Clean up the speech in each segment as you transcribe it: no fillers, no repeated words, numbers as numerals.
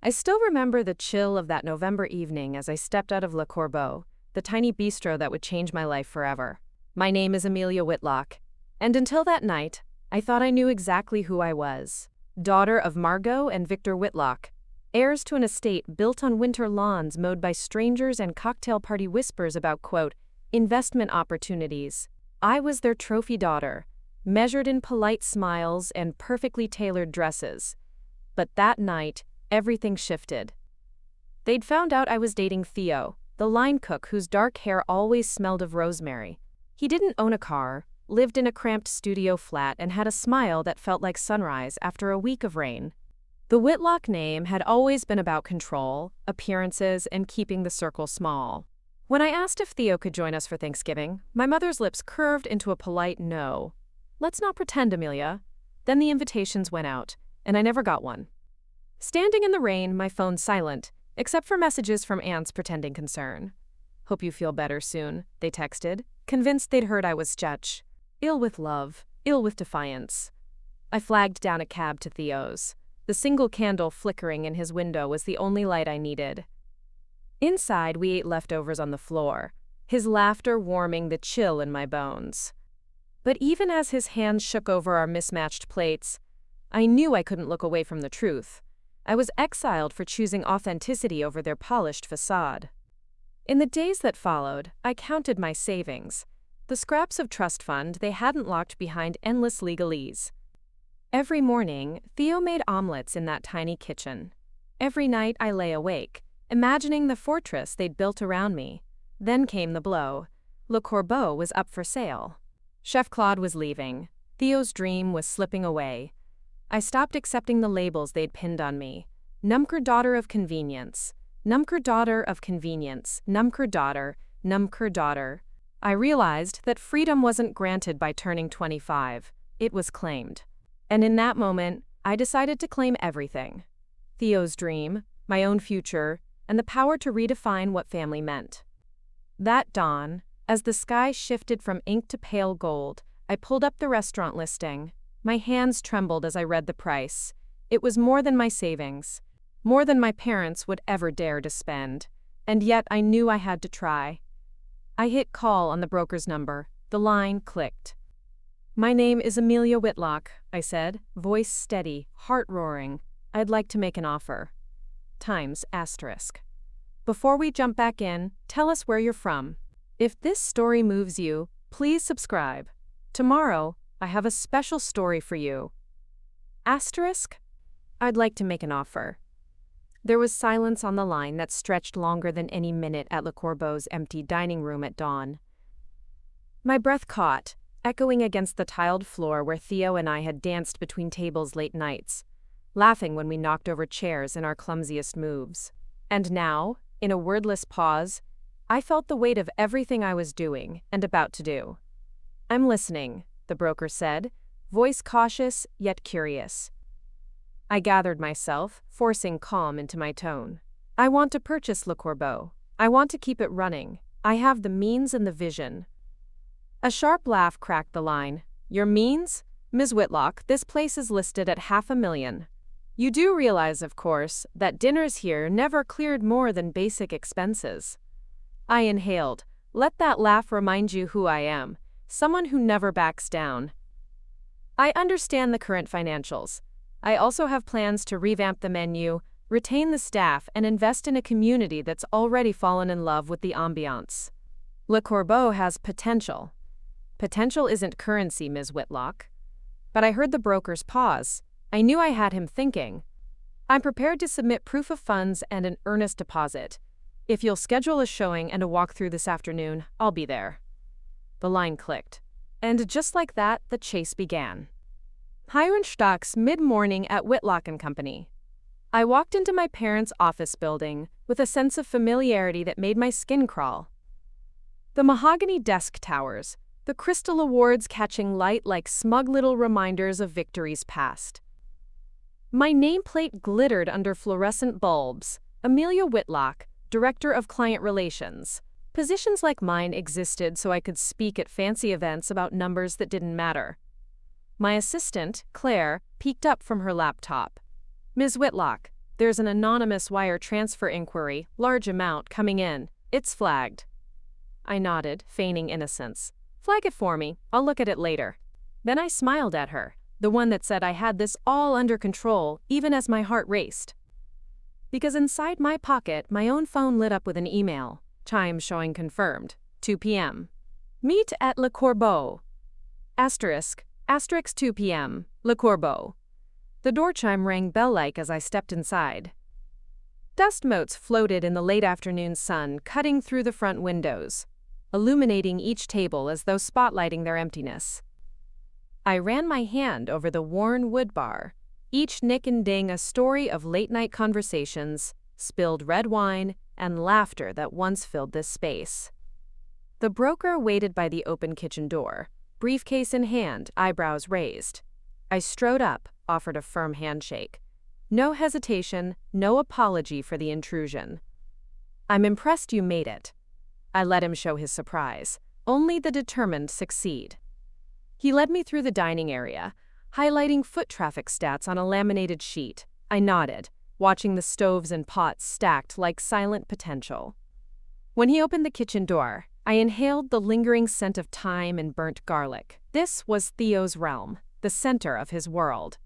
I still remember the chill of that November evening as I stepped out of Le Corbeau, the tiny bistro that would change my life forever. My name is Amelia Whitlock, and until that night, I thought I knew exactly who I was. Daughter of Margot and Victor Whitlock, heirs to an estate built on winter lawns mowed by strangers and cocktail party whispers about, quote, investment opportunities. I was their trophy daughter, measured in polite smiles and perfectly tailored dresses. But that night, everything shifted. They'd found out I was dating Theo, the line cook whose dark hair always smelled of rosemary. He didn't own a car, lived in a cramped studio flat, and had a smile that felt like sunrise after a week of rain. The Whitlock name had always been about control, appearances, and keeping the circle small. When I asked if Theo could join us for Thanksgiving, my mother's lips curved into a polite no. Let's not pretend, Amelia. Then the invitations went out, and I never got one. Standing in the rain, my phone silent, except for messages from aunts pretending concern. Hope you feel better soon, they texted, convinced they'd heard I was sketch. Ill with love, ill with defiance. I flagged down a cab to Theo's. The single candle flickering in his window was the only light I needed. Inside, we ate leftovers on the floor, his laughter warming the chill in my bones. But even as his hands shook over our mismatched plates, I knew I couldn't look away from the truth. I was exiled for choosing authenticity over their polished facade. In the days that followed, I counted my savings, the scraps of trust fund they hadn't locked behind endless legalese. Every morning, Theo made omelets in that tiny kitchen. Every night I lay awake, imagining the fortress they'd built around me. Then came the blow. Le Corbeau was up for sale. Chef Claude was leaving. Theo's dream was slipping away. I stopped accepting the labels they'd pinned on me. Numker daughter of convenience. Numker daughter of convenience. Numker daughter. Numker daughter. I realized that freedom wasn't granted by turning 25. It was claimed. And in that moment, I decided to claim everything. Theo's dream, my own future, and the power to redefine what family meant. That dawn, as the sky shifted from ink to pale gold, I pulled up the restaurant listing. My hands trembled as I read the price. It was more than my savings, more than my parents would ever dare to spend. And yet I knew I had to try. I hit call on the broker's number. The line clicked. My name is Amelia Whitlock, I said, voice steady, heart roaring. I'd like to make an offer. Times asterisk. Before we jump back in, tell us where you're from. If this story moves you, please subscribe. Tomorrow, I have a special story for you. Asterisk? I'd like to make an offer. There was silence on the line that stretched longer than any minute at Le Corbeau's empty dining room at dawn. My breath caught, echoing against the tiled floor where Theo and I had danced between tables late nights, laughing when we knocked over chairs in our clumsiest moves. And now, in a wordless pause, I felt the weight of everything I was doing and about to do. I'm listening, the broker said, voice cautious yet curious. I gathered myself, forcing calm into my tone. I want to purchase Le Corbeau. I want to keep it running. I have the means and the vision. A sharp laugh cracked the line. Your means? Ms. Whitlock, this place is listed at $500,000. You do realize, of course, that dinners here never cleared more than basic expenses. I inhaled. Let that laugh remind you who I am, someone who never backs down. I understand the current financials. I also have plans to revamp the menu, retain the staff, and invest in a community that's already fallen in love with the ambiance. Le Corbeau has potential. Potential isn't currency, Ms. Whitlock. But I heard the broker's pause. I knew I had him thinking. I'm prepared to submit proof of funds and an earnest deposit. If you'll schedule a showing and a walkthrough this afternoon, I'll be there. The line clicked. And just like that, the chase began. Hirnstocks mid-morning at Whitlock & Company. I walked into my parents' office building with a sense of familiarity that made my skin crawl. The mahogany desk towers, the crystal awards catching light like smug little reminders of victories past. My nameplate glittered under fluorescent bulbs. Amelia Whitlock, Director of Client Relations. Positions like mine existed so I could speak at fancy events about numbers that didn't matter. My assistant, Claire, peeked up from her laptop. Ms. Whitlock, There's an anonymous wire transfer inquiry, large amount, coming in. It's flagged. I nodded, feigning innocence. Flag it for me. I'll look at it later. Then I smiled at her, the one that said I had this all under control, even as my heart raced. Because inside my pocket, my own phone lit up with an email. Time showing confirmed. 2 p.m. Meet at Le Corbeau. Asterisk 2 p.m. Le Corbeau. The door chime rang bell-like as I stepped inside. Dust motes floated in the late afternoon sun, cutting through the front windows, illuminating each table as though spotlighting their emptiness. I ran my hand over the worn wood bar, each nick and ding a story of late-night conversations, spilled red wine, and laughter that once filled this space. The broker waited by the open kitchen door, briefcase in hand, eyebrows raised. I strode up, offered a firm handshake. No hesitation, no apology for the intrusion. I'm impressed you made it. I let him show his surprise. Only the determined succeed. He led me through the dining area, highlighting foot traffic stats on a laminated sheet. I nodded, watching the stoves and pots stacked like silent potential. When he opened the kitchen door, I inhaled the lingering scent of thyme and burnt garlic. This was Theo's realm, the center of his world.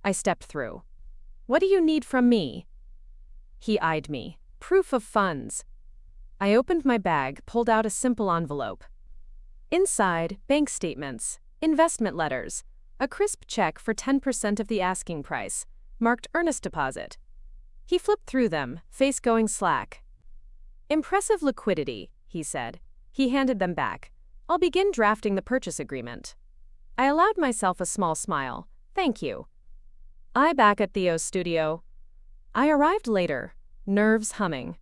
I stepped through. What do you need from me? He eyed me. Proof of funds. I opened my bag, pulled out a simple envelope. Inside, bank statements, investment letters, a crisp check for 10% of the asking price, marked earnest deposit. He flipped through them, face going slack. Impressive liquidity, he said. He handed them back. I'll begin drafting the purchase agreement. I allowed myself a small smile. Thank you. I back at Theo's studio. I arrived later, nerves humming.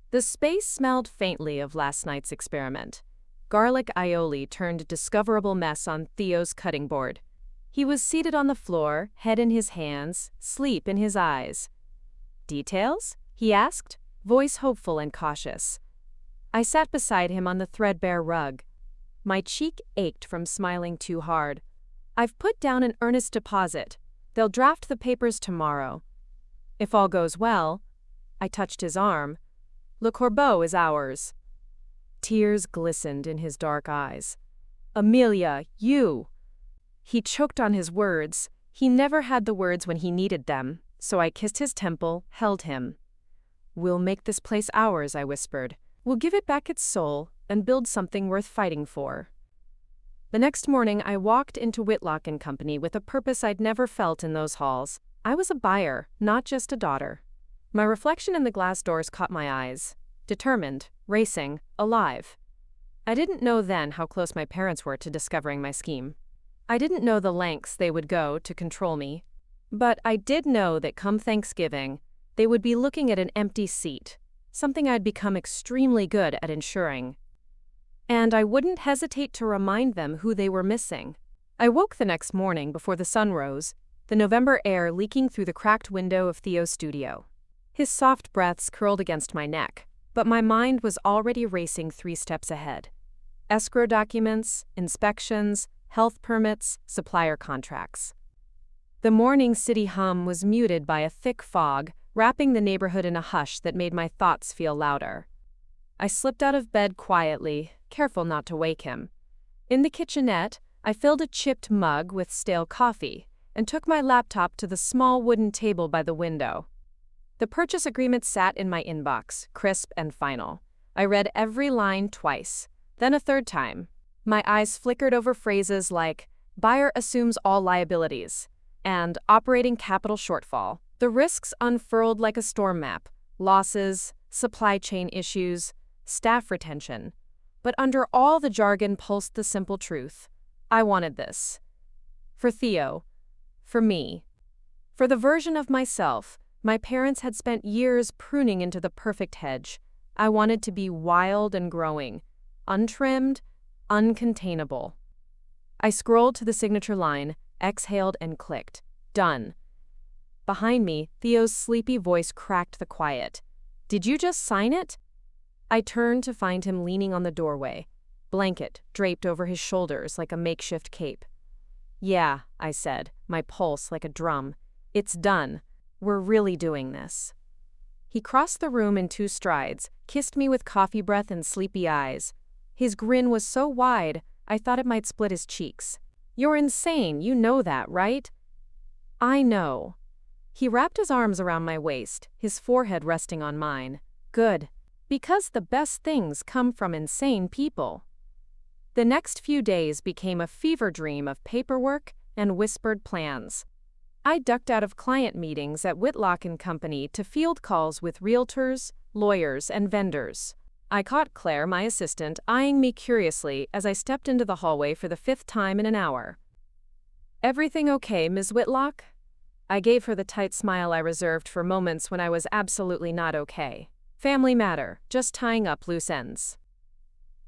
The space smelled faintly of last night's experiment. Garlic aioli turned discoverable mess on Theo's cutting board. He was seated on the floor, head in his hands, sleep in his eyes. Details? He asked, voice hopeful and cautious. I sat beside him on the threadbare rug. My cheek ached from smiling too hard. I've put down an earnest deposit. They'll draft the papers tomorrow. If all goes well, I touched his arm. Le Corbeau is ours. Tears glistened in his dark eyes. Amelia, you! He choked on his words. He never had the words when he needed them, so I kissed his temple, held him. We'll make this place ours, I whispered. We'll give it back its soul and build something worth fighting for. The next morning, I walked into Whitlock & Company with a purpose I'd never felt in those halls. I was a buyer, not just a daughter. My reflection in the glass doors caught my eyes. Determined, racing, alive. I didn't know then how close my parents were to discovering my scheme. I didn't know the lengths they would go to control me. But I did know that come Thanksgiving, they would be looking at an empty seat, something I'd become extremely good at ensuring. And I wouldn't hesitate to remind them who they were missing. I woke the next morning before the sun rose, the November air leaking through the cracked window of Theo's studio. His soft breaths curled against my neck, but my mind was already racing 3 steps ahead. Escrow documents, inspections, health permits, supplier contracts. The morning city hum was muted by a thick fog, wrapping the neighborhood in a hush that made my thoughts feel louder. I slipped out of bed quietly, careful not to wake him. In the kitchenette, I filled a chipped mug with stale coffee and took my laptop to the small wooden table by the window. The purchase agreement sat in my inbox, crisp and final. I read every line twice, then a third time. My eyes flickered over phrases like, buyer assumes all liabilities, and operating capital shortfall. The risks unfurled like a storm map, losses, supply chain issues, staff retention. But under all the jargon pulsed the simple truth. I wanted this. For Theo. For me. For the version of myself my parents had spent years pruning into the perfect hedge. I wanted to be wild and growing, untrimmed, uncontainable. I scrolled to the signature line, exhaled and clicked. Done. Behind me, Theo's sleepy voice cracked the quiet. Did you just sign it? I turned to find him leaning on the doorway, blanket draped over his shoulders like a makeshift cape. Yeah, I said, my pulse like a drum. It's done. We're really doing this. He crossed the room in 2 strides, kissed me with coffee breath and sleepy eyes. His grin was so wide, I thought it might split his cheeks. You're insane, you know that, right? I know. He wrapped his arms around my waist, his forehead resting on mine. Good. Because the best things come from insane people. The next few days became a fever dream of paperwork and whispered plans. I ducked out of client meetings at Whitlock & Company to field calls with realtors, lawyers, and vendors. I caught Claire, my assistant, eyeing me curiously as I stepped into the hallway for the 5th time in an hour. "Everything okay, Ms. Whitlock?" I gave her the tight smile I reserved for moments when I was absolutely not okay. Family matter, just tying up loose ends.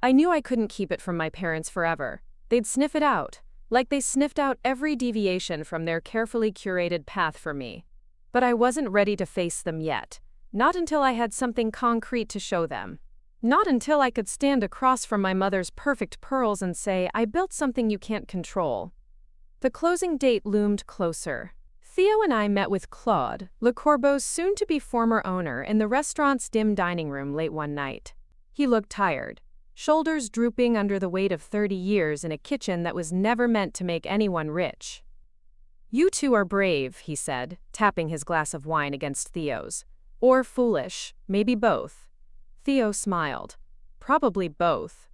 I knew I couldn't keep it from my parents forever. They'd sniff it out, like they sniffed out every deviation from their carefully curated path for me. But I wasn't ready to face them yet, not until I had something concrete to show them. Not until I could stand across from my mother's perfect pearls and say, "I built something you can't control." The closing date loomed closer. Theo and I met with Claude, Le Corbeau's soon-to-be former owner, in the restaurant's dim dining room late one night. He looked tired, shoulders drooping under the weight of 30 years in a kitchen that was never meant to make anyone rich. "You two are brave," he said, tapping his glass of wine against Theo's. "Or foolish, maybe both." Theo smiled. "Probably both."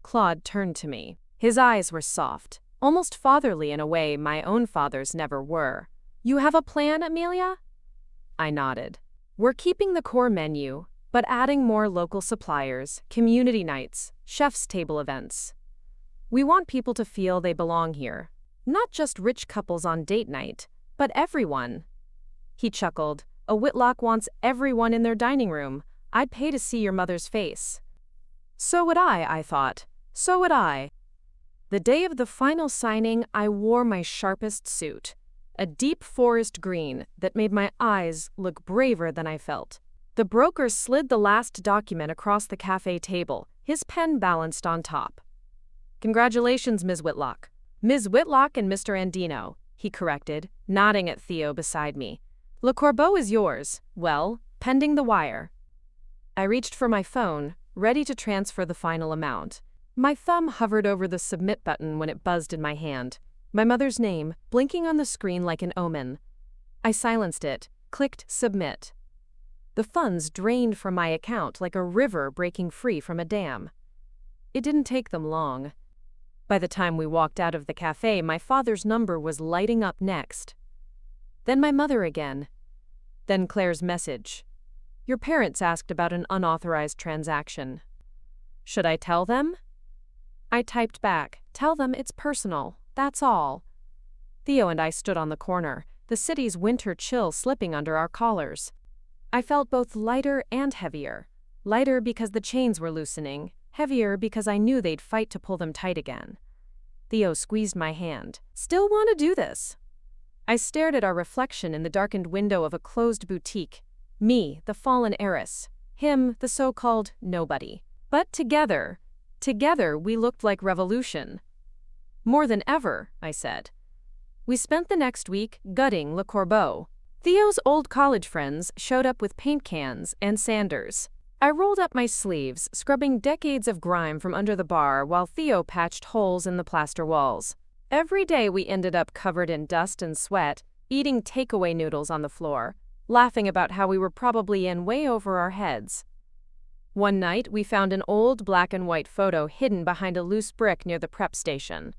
Claude turned to me. His eyes were soft, almost fatherly in a way my own fathers never were. "You have a plan, Amelia?" I nodded. "We're keeping the core menu, but adding more local suppliers, community nights, chef's table events. We want people to feel they belong here. Not just rich couples on date night, but everyone." He chuckled. "A Whitlock wants everyone in their dining room. I'd pay to see your mother's face." So would I thought. So would I. The day of the final signing, I wore my sharpest suit, a deep forest green that made my eyes look braver than I felt. The broker slid the last document across the cafe table, his pen balanced on top. "Congratulations, Ms. Whitlock." "Ms. Whitlock and Mr. Andino," he corrected, nodding at Theo beside me. "Le Corbeau is yours, well, pending the wire." I reached for my phone, ready to transfer the final amount. My thumb hovered over the submit button when it buzzed in my hand. My mother's name, blinking on the screen like an omen. I silenced it, clicked submit. The funds drained from my account like a river breaking free from a dam. It didn't take them long. By the time we walked out of the cafe, my father's number was lighting up next. Then my mother again. Then Claire's message. "Your parents asked about an unauthorized transaction." Should I tell them? I typed back, "Tell them it's personal, that's all." Theo and I stood on the corner, the city's winter chill slipping under our collars. I felt both lighter and heavier. Lighter because the chains were loosening, heavier because I knew they'd fight to pull them tight again. Theo squeezed my hand. "Still want to do this?" I stared at our reflection in the darkened window of a closed boutique. Me, the fallen heiress. Him, the so-called nobody. But together we looked like revolution. "More than ever," I said. We spent the next week gutting Le Corbeau. Theo's old college friends showed up with paint cans and sanders. I rolled up my sleeves, scrubbing decades of grime from under the bar while Theo patched holes in the plaster walls. Every day we ended up covered in dust and sweat, eating takeaway noodles on the floor, laughing about how we were probably in way over our heads. One night, we found an old black and white photo hidden behind a loose brick near the prep station.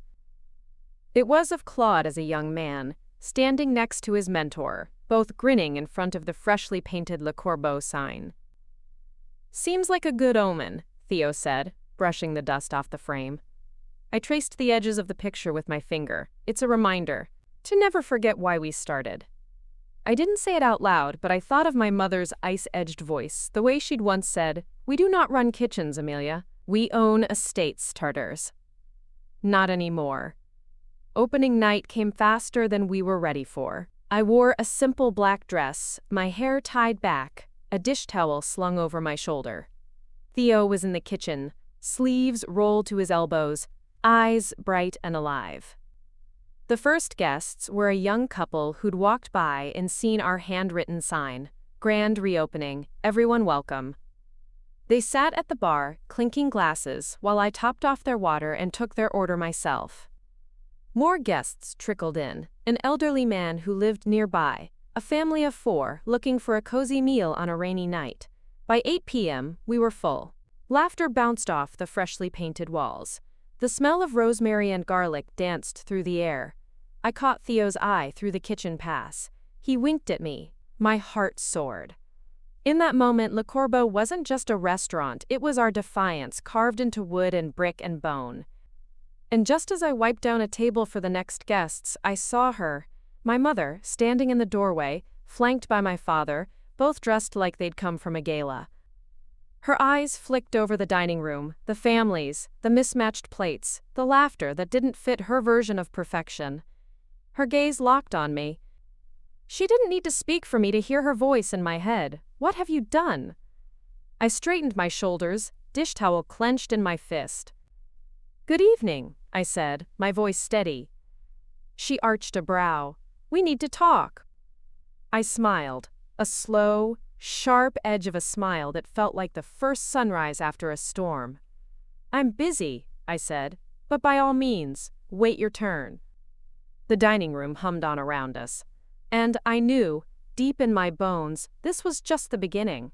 It was of Claude as a young man, standing next to his mentor, both grinning in front of the freshly painted Le Corbeau sign. "Seems like a good omen," Theo said, brushing the dust off the frame. I traced the edges of the picture with my finger. It's a reminder to never forget why we started. I didn't say it out loud, but I thought of my mother's ice-edged voice, the way she'd once said, "We do not run kitchens, Amelia. We own estates, Tartars." Not anymore. Opening night came faster than we were ready for. I wore a simple black dress, my hair tied back, a dish towel slung over my shoulder. Theo was in the kitchen, sleeves rolled to his elbows, eyes bright and alive. The first guests were a young couple who'd walked by and seen our handwritten sign, "Grand Reopening, Everyone Welcome." They sat at the bar, clinking glasses, while I topped off their water and took their order myself. More guests trickled in, an elderly man who lived nearby, a family of 4 looking for a cozy meal on a rainy night. By 8 p.m., we were full. Laughter bounced off the freshly painted walls. The smell of rosemary and garlic danced through the air. I caught Theo's eye through the kitchen pass. He winked at me. My heart soared. In that moment, Le Corbeau wasn't just a restaurant, it was our defiance, carved into wood and brick and bone. And just as I wiped down a table for the next guests, I saw her, my mother, standing in the doorway, flanked by my father, both dressed like they'd come from a gala. Her eyes flicked over the dining room, the families, the mismatched plates, the laughter that didn't fit her version of perfection. Her gaze locked on me. She didn't need to speak for me to hear her voice in my head. "What have you done?" I straightened my shoulders, dish towel clenched in my fist. "Good evening," I said, my voice steady. She arched a brow. "We need to talk." I smiled, a slow, sharp edge of a smile that felt like the first sunrise after a storm. "I'm busy," I said, "but by all means, wait your turn." The dining room hummed on around us. And I knew, deep in my bones, this was just the beginning.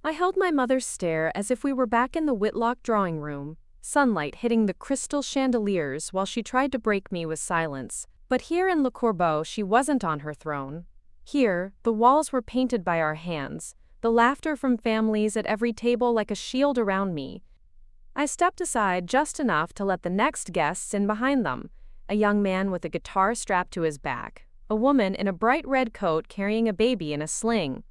I held my mother's stare as if we were back in the Whitlock drawing room, sunlight hitting the crystal chandeliers while she tried to break me with silence. But here in Le Corbeau, she wasn't on her throne. Here, the walls were painted by our hands, the laughter from families at every table like a shield around me. I stepped aside just enough to let the next guests in behind them, a young man with a guitar strapped to his back, a woman in a bright red coat carrying a baby in a sling.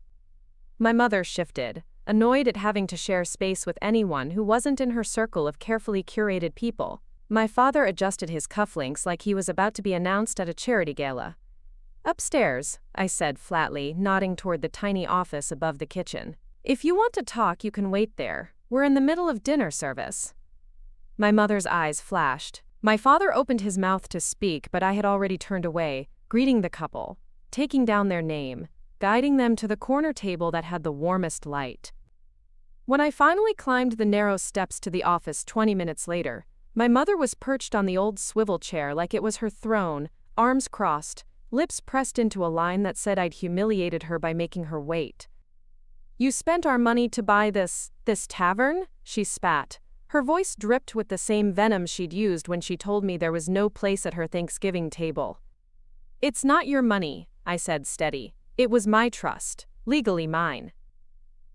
My mother shifted, annoyed at having to share space with anyone who wasn't in her circle of carefully curated people. My father adjusted his cufflinks like he was about to be announced at a charity gala. "Upstairs," I said flatly, nodding toward the tiny office above the kitchen. "If you want to talk, you can wait there. We're in the middle of dinner service." My mother's eyes flashed. My father opened his mouth to speak, but I had already turned away, greeting the couple, taking down their name, guiding them to the corner table that had the warmest light. When I finally climbed the narrow steps to the office 20 minutes later, my mother was perched on the old swivel chair like it was her throne, arms crossed, lips pressed into a line that said I'd humiliated her by making her wait. "You spent our money to buy this tavern?" she spat. Her voice dripped with the same venom she'd used when she told me there was no place at her Thanksgiving table. "It's not your money," I said steady. "It was my trust, legally mine."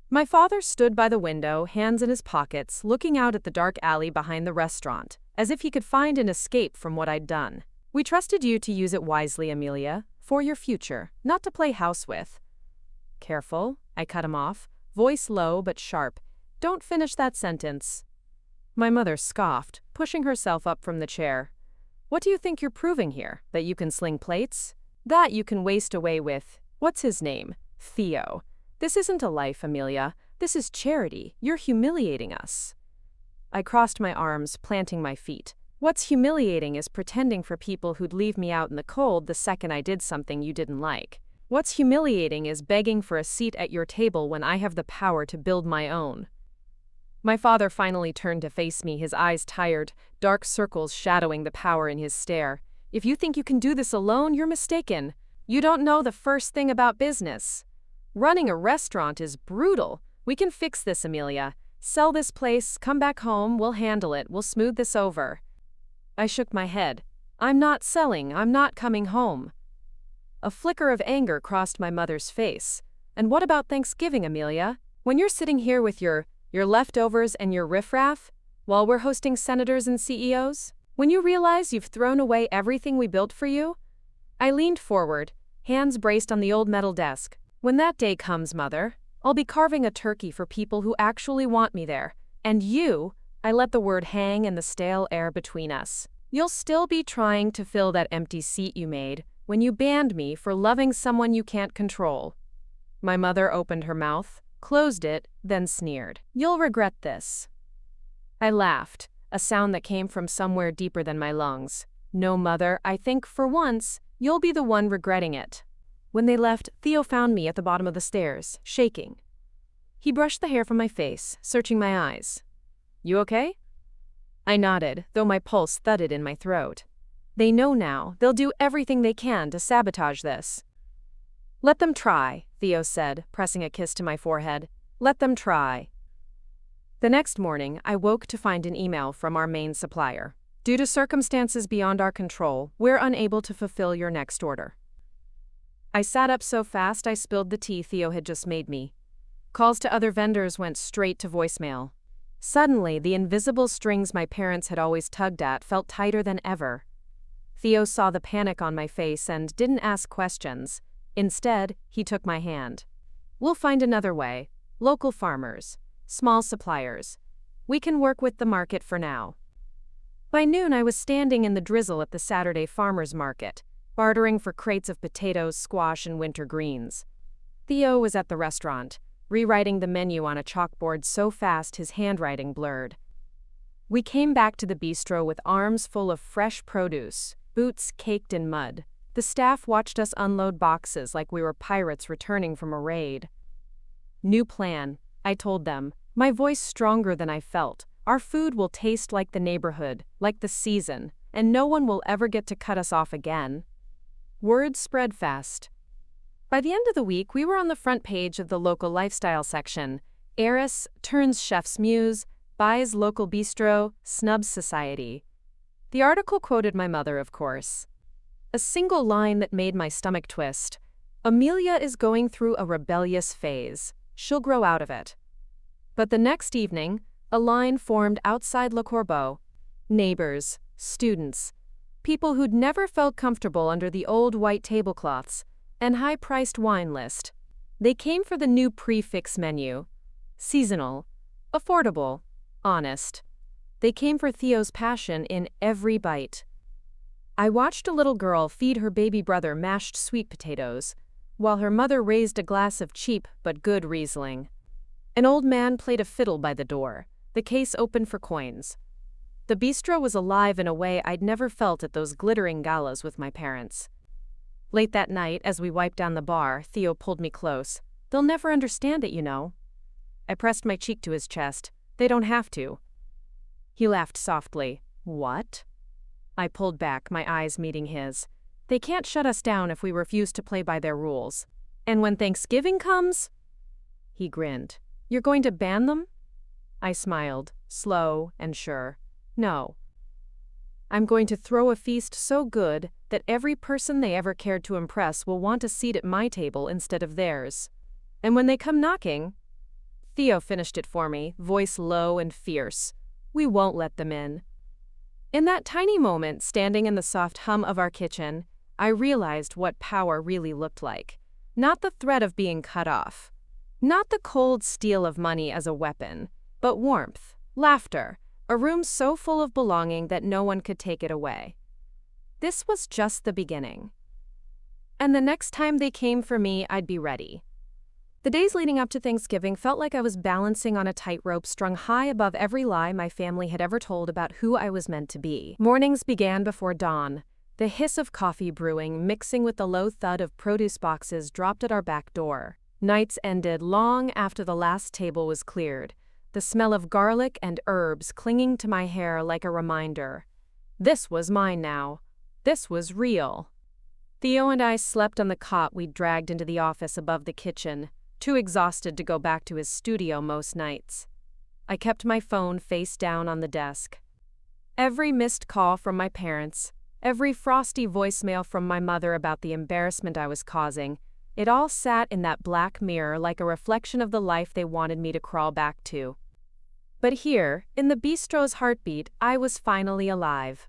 My father stood by the window, hands in his pockets, looking out at the dark alley behind the restaurant, as if he could find an escape from what I'd done. "We trusted you to use it wisely, Amelia, for your future, not to play house with." "Careful," I cut him off, voice low but sharp. "Don't finish that sentence." My mother scoffed, pushing herself up from the chair. "What do you think you're proving here? That you can sling plates? That you can waste away with, what's his name? Theo. This isn't a life, Amelia. This is charity. You're humiliating us." I crossed my arms, planting my feet. "What's humiliating is pretending for people who'd leave me out in the cold the second I did something you didn't like. What's humiliating is begging for a seat at your table when I have the power to build my own." My father finally turned to face me, his eyes tired, dark circles shadowing the power in his stare. "If you think you can do this alone, you're mistaken. You don't know the first thing about business. Running a restaurant is brutal. We can fix this, Amelia. Sell this place, come back home, we'll handle it, we'll smooth this over." I shook my head. "I'm not selling, I'm not coming home." A flicker of anger crossed my mother's face. "And what about Thanksgiving, Amelia? When you're sitting here with your leftovers and your riffraff, while we're hosting senators and CEOs? When you realize you've thrown away everything we built for you?" I leaned forward, hands braced on the old metal desk. "When that day comes, Mother, I'll be carving a turkey for people who actually want me there. And you," I let the word hang in the stale air between us, "you'll still be trying to fill that empty seat you made when you banned me for loving someone you can't control." My mother opened her mouth, closed it, then sneered. "You'll regret this." I laughed, a sound that came from somewhere deeper than my lungs. No, Mother, I think, for once, you'll be the one regretting it. When they left, Theo found me at the bottom of the stairs, shaking. He brushed the hair from my face, searching my eyes. You okay? I nodded, though my pulse thudded in my throat. They know now. They'll do everything they can to sabotage this. Let them try, Theo said, pressing a kiss to my forehead. Let them try. The next morning, I woke to find an email from our main supplier. Due to circumstances beyond our control, we're unable to fulfill your next order. I sat up so fast I spilled the tea Theo had just made me. Calls to other vendors went straight to voicemail. Suddenly, the invisible strings my parents had always tugged at felt tighter than ever. Theo saw the panic on my face and didn't ask questions. Instead, he took my hand. We'll find another way. Local farmers. Small suppliers. We can work with the market for now. By noon, I was standing in the drizzle at the Saturday farmers market, bartering for crates of potatoes, squash, and winter greens. Theo was at the restaurant, rewriting the menu on a chalkboard so fast his handwriting blurred. We came back to the bistro with arms full of fresh produce, boots caked in mud. The staff watched us unload boxes like we were pirates returning from a raid. New plan, I told them, my voice stronger than I felt. Our food will taste like the neighborhood, like the season, and no one will ever get to cut us off again. Word spread fast. By the end of the week, we were on the front page of the local lifestyle section. Heiress turns chef's muse, buys local bistro, snubs society. The article quoted my mother, of course. A single line that made my stomach twist. Amelia is going through a rebellious phase. She'll grow out of it. But the next evening, a line formed outside Le Corbeau. Neighbors, students, people who'd never felt comfortable under the old white tablecloths and high-priced wine list. They came for the new prix-fixe menu. Seasonal, affordable, honest. They came for Theo's passion in every bite. I watched a little girl feed her baby brother mashed sweet potatoes, while her mother raised a glass of cheap but good Riesling. An old man played a fiddle by the door, the case open for coins. The bistro was alive in a way I'd never felt at those glittering galas with my parents. Late that night, as we wiped down the bar, Theo pulled me close. They'll never understand it, you know. I pressed my cheek to his chest. They don't have to. He laughed softly. What? I pulled back, my eyes meeting his. They can't shut us down if we refuse to play by their rules. And when Thanksgiving comes? He grinned. You're going to ban them? I smiled, slow and sure. No. I'm going to throw a feast so good that every person they ever cared to impress will want a seat at my table instead of theirs. And when they come knocking, Theo finished it for me, voice low and fierce. We won't let them in. In that tiny moment, standing in the soft hum of our kitchen, I realized what power really looked like. Not the threat of being cut off. Not the cold steel of money as a weapon, but warmth, laughter, a room so full of belonging that no one could take it away. This was just the beginning. And the next time they came for me, I'd be ready. The days leading up to Thanksgiving felt like I was balancing on a tightrope strung high above every lie my family had ever told about who I was meant to be. Mornings began before dawn, the hiss of coffee brewing mixing with the low thud of produce boxes dropped at our back door. Nights ended long after the last table was cleared, the smell of garlic and herbs clinging to my hair like a reminder. This was mine now. This was real. Theo and I slept on the cot we'd dragged into the office above the kitchen, too exhausted to go back to his studio most nights. I kept my phone face down on the desk. Every missed call from my parents, every frosty voicemail from my mother about the embarrassment I was causing, it all sat in that black mirror like a reflection of the life they wanted me to crawl back to. But here, in the bistro's heartbeat, I was finally alive.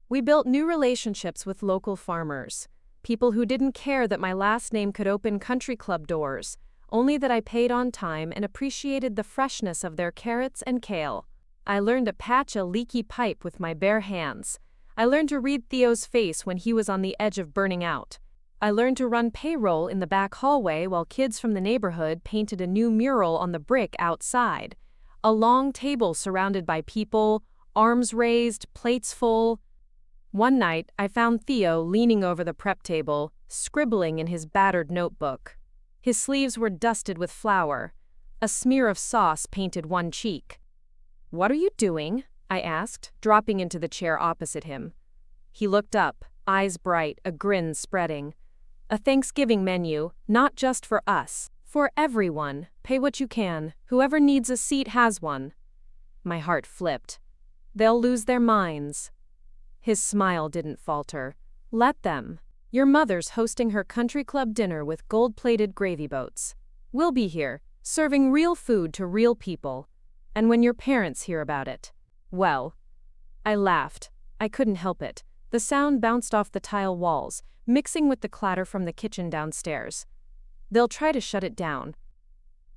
We built new relationships with local farmers, people who didn't care that my last name could open country club doors, only that I paid on time and appreciated the freshness of their carrots and kale. I learned to patch a leaky pipe with my bare hands. I learned to read Theo's face when he was on the edge of burning out. I learned to run payroll in the back hallway while kids from the neighborhood painted a new mural on the brick outside. A long table surrounded by people, arms raised, plates full. One night, I found Theo leaning over the prep table, scribbling in his battered notebook. His sleeves were dusted with flour. A smear of sauce painted one cheek. "What are you doing?" I asked, dropping into the chair opposite him. He looked up, eyes bright, a grin spreading. "A Thanksgiving menu, not just for us. For everyone. Pay what you can. Whoever needs a seat has one." My heart flipped. They'll lose their minds. His smile didn't falter. "Let them. Your mother's hosting her country club dinner with gold-plated gravy boats. We'll be here, serving real food to real people. And when your parents hear about it, well." I laughed. I couldn't help it. The sound bounced off the tile walls, mixing with the clatter from the kitchen downstairs. "They'll try to shut it down."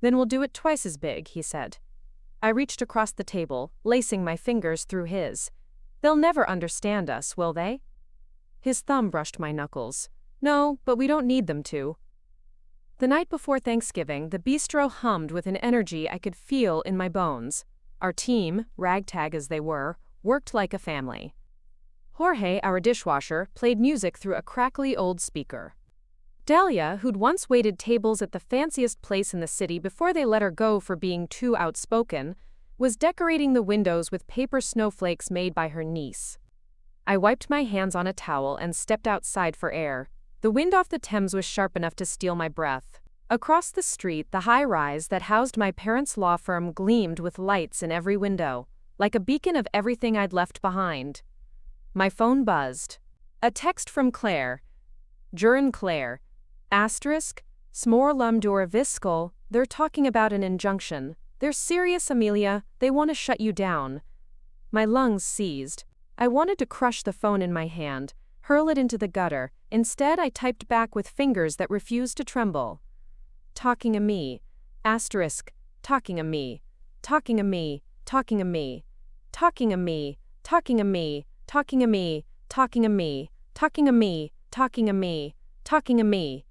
"Then we'll do it twice as big," he said. I reached across the table, lacing my fingers through his. "They'll never understand us, will they?" His thumb brushed my knuckles. "No, but we don't need them to." The night before Thanksgiving, the bistro hummed with an energy I could feel in my bones. Our team, ragtag as they were, worked like a family. Jorge, our dishwasher, played music through a crackly old speaker. Delia, who'd once waited tables at the fanciest place in the city before they let her go for being too outspoken, was decorating the windows with paper snowflakes made by her niece. I wiped my hands on a towel and stepped outside for air. The wind off the Thames was sharp enough to steal my breath. Across the street, the high-rise that housed my parents' law firm gleamed with lights in every window, like a beacon of everything I'd left behind. My phone buzzed. A text from Claire. "Jurin Claire. Asterisk. Smor lumdur viscol. They're talking about an injunction. They're serious, Amelia. They want to shut you down." My lungs seized. I wanted to crush the phone in my hand, hurl it into the gutter. Instead, I typed back with fingers that refused to tremble. "Talking a me. Asterisk. Talking a me. Talking a me. Talking a me. Talking a me. Talking a me. Talking a me. Talking a me. Talking a me. Talking a me. Talking a me.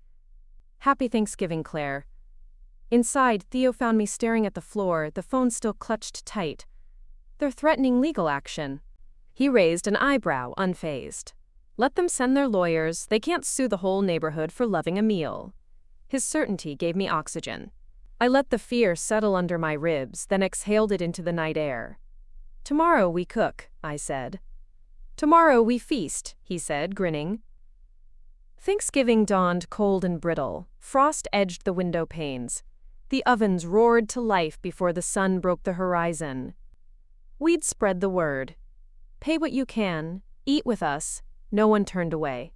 Happy Thanksgiving, Claire." Inside, Theo found me staring at the floor, the phone still clutched tight. "They're threatening legal action." He raised an eyebrow, unfazed. "Let them send their lawyers. They can't sue the whole neighborhood for loving a meal." His certainty gave me oxygen. I let the fear settle under my ribs, then exhaled it into the night air. "Tomorrow we cook," I said. "Tomorrow we feast," he said, grinning. Thanksgiving dawned cold and brittle. Frost edged the window panes. The ovens roared to life before the sun broke the horizon. We'd spread the word. Pay what you can, eat with us. No one turned away.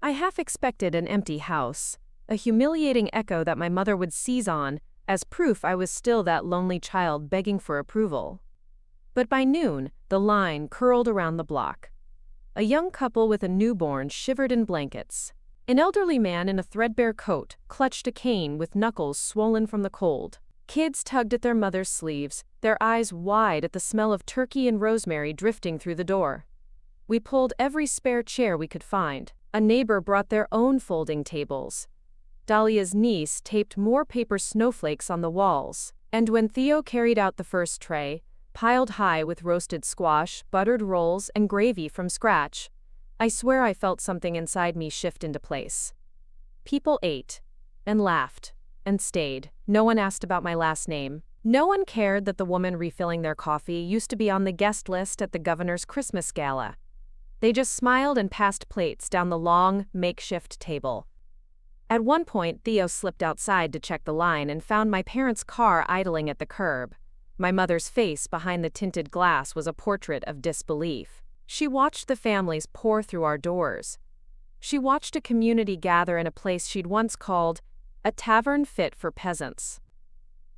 I half expected an empty house, a humiliating echo that my mother would seize on as proof I was still that lonely child begging for approval. But by noon, the line curled around the block. A young couple with a newborn shivered in blankets. An elderly man in a threadbare coat clutched a cane with knuckles swollen from the cold. Kids tugged at their mother's sleeves, their eyes wide at the smell of turkey and rosemary drifting through the door. We pulled every spare chair we could find. A neighbor brought their own folding tables. Dahlia's niece taped more paper snowflakes on the walls. And when Theo carried out the first tray, piled high with roasted squash, buttered rolls, and gravy from scratch, I swear I felt something inside me shift into place. People ate, and laughed, and stayed. No one asked about my last name. No one cared that the woman refilling their coffee used to be on the guest list at the governor's Christmas gala. They just smiled and passed plates down the long, makeshift table. At one point, Theo slipped outside to check the line and found my parents' car idling at the curb. My mother's face behind the tinted glass was a portrait of disbelief. She watched the families pour through our doors. She watched a community gather in a place she'd once called a tavern fit for peasants.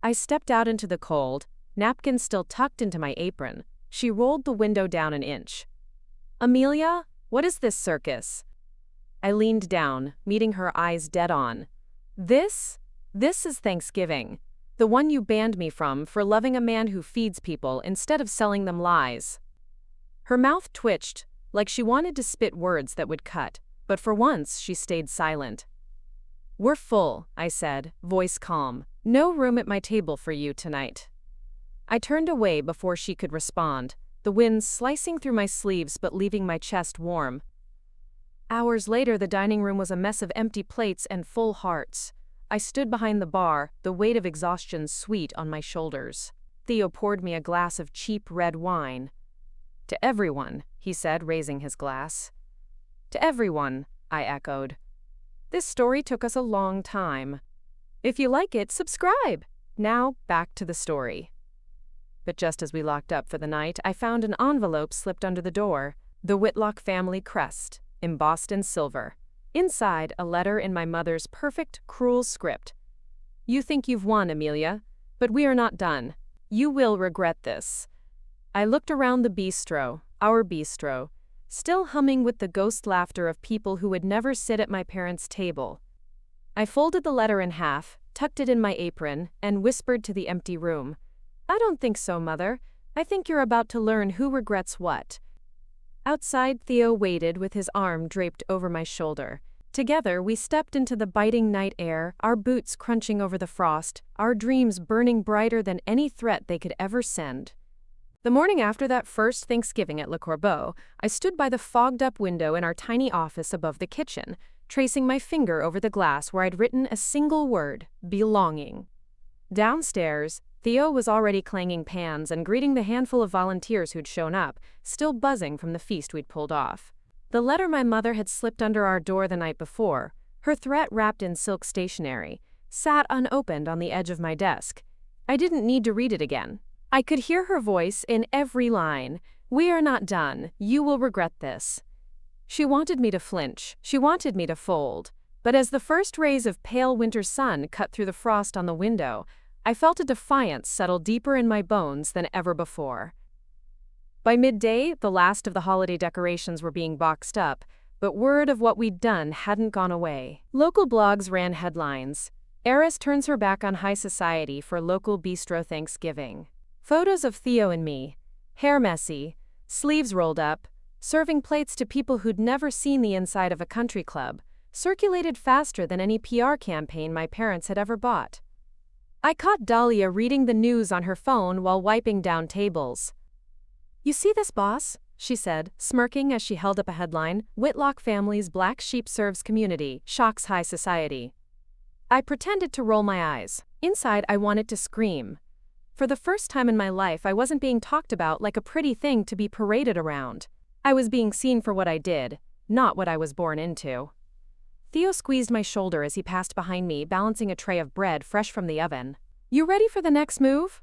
I stepped out into the cold, napkin still tucked into my apron. She rolled the window down an inch. "Amelia, what is this circus?" I leaned down, meeting her eyes dead on. This is Thanksgiving. The one you banned me from for loving a man who feeds people instead of selling them lies." Her mouth twitched, like she wanted to spit words that would cut, but for once she stayed silent. "We're full," I said, voice calm. "No room at my table for you tonight." I turned away before she could respond. the wind slicing through my sleeves but leaving my chest warm. Hours later, the dining room was a mess of empty plates and full hearts. I stood behind the bar, the weight of exhaustion sweet on my shoulders. Theo poured me a glass of cheap red wine. "To everyone," he said, raising his glass. "To everyone," I echoed. This story took us a long time. If you like it, subscribe. Now, back to the story. But just as we locked up for the night, I found an envelope slipped under the door, the Whitlock family crest, embossed in silver. Inside, a letter in my mother's perfect, cruel script. "You think you've won, Amelia, but we are not done. You will regret this." I looked around the bistro, our bistro, still humming with the ghost laughter of people who would never sit at my parents' table. I folded the letter in half, tucked it in my apron, and whispered to the empty room. "I don't think so, Mother. I think you're about to learn who regrets what." Outside, Theo waited with his arm draped over my shoulder. Together, we stepped into the biting night air, our boots crunching over the frost, our dreams burning brighter than any threat they could ever send. The morning after that first Thanksgiving at Le Corbeau, I stood by the fogged-up window in our tiny office above the kitchen, tracing my finger over the glass where I'd written a single word: belonging. Downstairs, Theo was already clanging pans and greeting the handful of volunteers who'd shown up, still buzzing from the feast we'd pulled off. The letter my mother had slipped under our door the night before, her threat wrapped in silk stationery, sat unopened on the edge of my desk. I didn't need to read it again. I could hear her voice in every line. "We are not done. You will regret this." She wanted me to flinch. She wanted me to fold. But as the first rays of pale winter sun cut through the frost on the window, I felt a defiance settle deeper in my bones than ever before. By midday, the last of the holiday decorations were being boxed up, but word of what we'd done hadn't gone away. Local blogs ran headlines. "Heiress turns her back on high society for local bistro Thanksgiving." Photos of Theo and me, hair messy, sleeves rolled up, serving plates to people who'd never seen the inside of a country club, circulated faster than any PR campaign my parents had ever bought. I caught Dahlia reading the news on her phone while wiping down tables. "You see this, boss?" she said, smirking as she held up a headline: "Whitlock family's black sheep serves community, shocks high society." I pretended to roll my eyes. Inside, I wanted to scream. For the first time in my life, I wasn't being talked about like a pretty thing to be paraded around. I was being seen for what I did, not what I was born into. Theo squeezed my shoulder as he passed behind me, balancing a tray of bread fresh from the oven. "You ready for the next move?"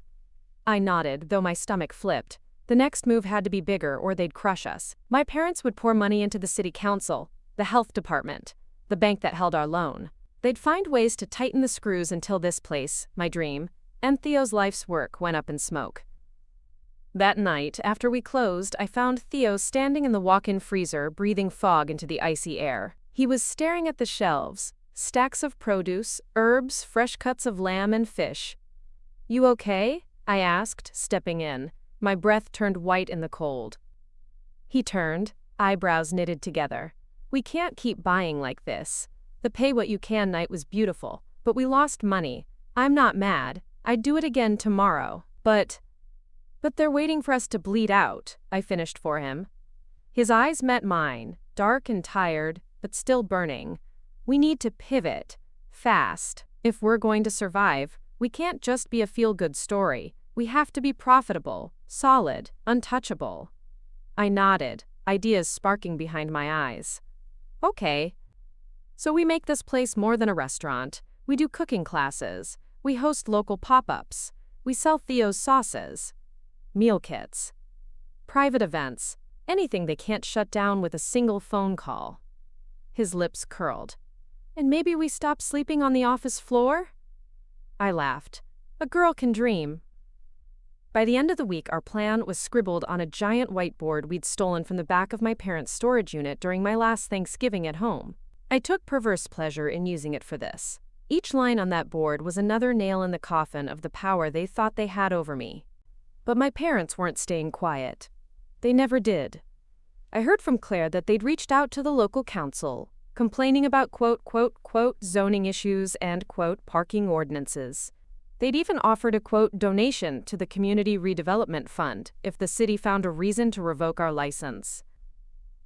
I nodded, though my stomach flipped. The next move had to be bigger or they'd crush us. My parents would pour money into the city council, the health department, the bank that held our loan. They'd find ways to tighten the screws until this place, my dream, and Theo's life's work went up in smoke. That night, after we closed, I found Theo standing in the walk-in freezer, breathing fog into the icy air. He was staring at the shelves, stacks of produce, herbs, fresh cuts of lamb and fish. "You okay?" I asked, stepping in. My breath turned white in the cold. He turned, eyebrows knitted together. "We can't keep buying like this. The pay-what-you-can night was beautiful, but we lost money. I'm not mad. I'd do it again tomorrow. But they're waiting for us to bleed out," I finished for him. His eyes met mine, dark and tired, but still burning. "We need to pivot. Fast. If we're going to survive, we can't just be a feel-good story. We have to be profitable, solid, untouchable." I nodded, ideas sparking behind my eyes. "Okay. So we make this place more than a restaurant. We do cooking classes. We host local pop-ups. We sell Theo's sauces. Meal kits. Private events. Anything they can't shut down with a single phone call." His lips curled. "And maybe we stop sleeping on the office floor?" I laughed. "A girl can dream." By the end of the week, our plan was scribbled on a giant whiteboard we'd stolen from the back of my parents' storage unit during my last Thanksgiving at home. I took perverse pleasure in using it for this. Each line on that board was another nail in the coffin of the power they thought they had over me. But my parents weren't staying quiet. They never did. I heard from Claire that they'd reached out to the local council, complaining about quote, zoning issues and, quote, parking ordinances. They'd even offered a, quote, donation to the Community Redevelopment Fund if the city found a reason to revoke our license.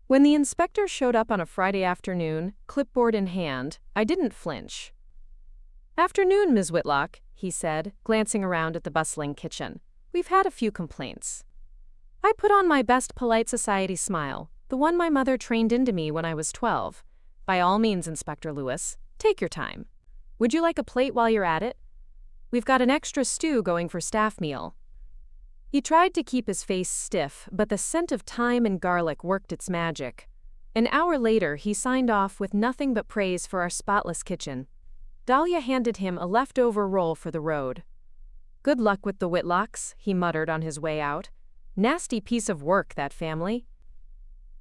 When the inspector showed up on a Friday afternoon, clipboard in hand, I didn't flinch. "Afternoon, Ms. Whitlock," he said, glancing around at the bustling kitchen. "We've had a few complaints." I put on my best polite society smile, the one my mother trained into me when I was 12. "By all means, Inspector Lewis, take your time. Would you like a plate while you're at it? We've got an extra stew going for staff meal." He tried to keep his face stiff, but the scent of thyme and garlic worked its magic. An hour later, he signed off with nothing but praise for our spotless kitchen. Dahlia handed him a leftover roll for the road. "Good luck with the Whitlocks," he muttered on his way out. "Nasty piece of work, that family."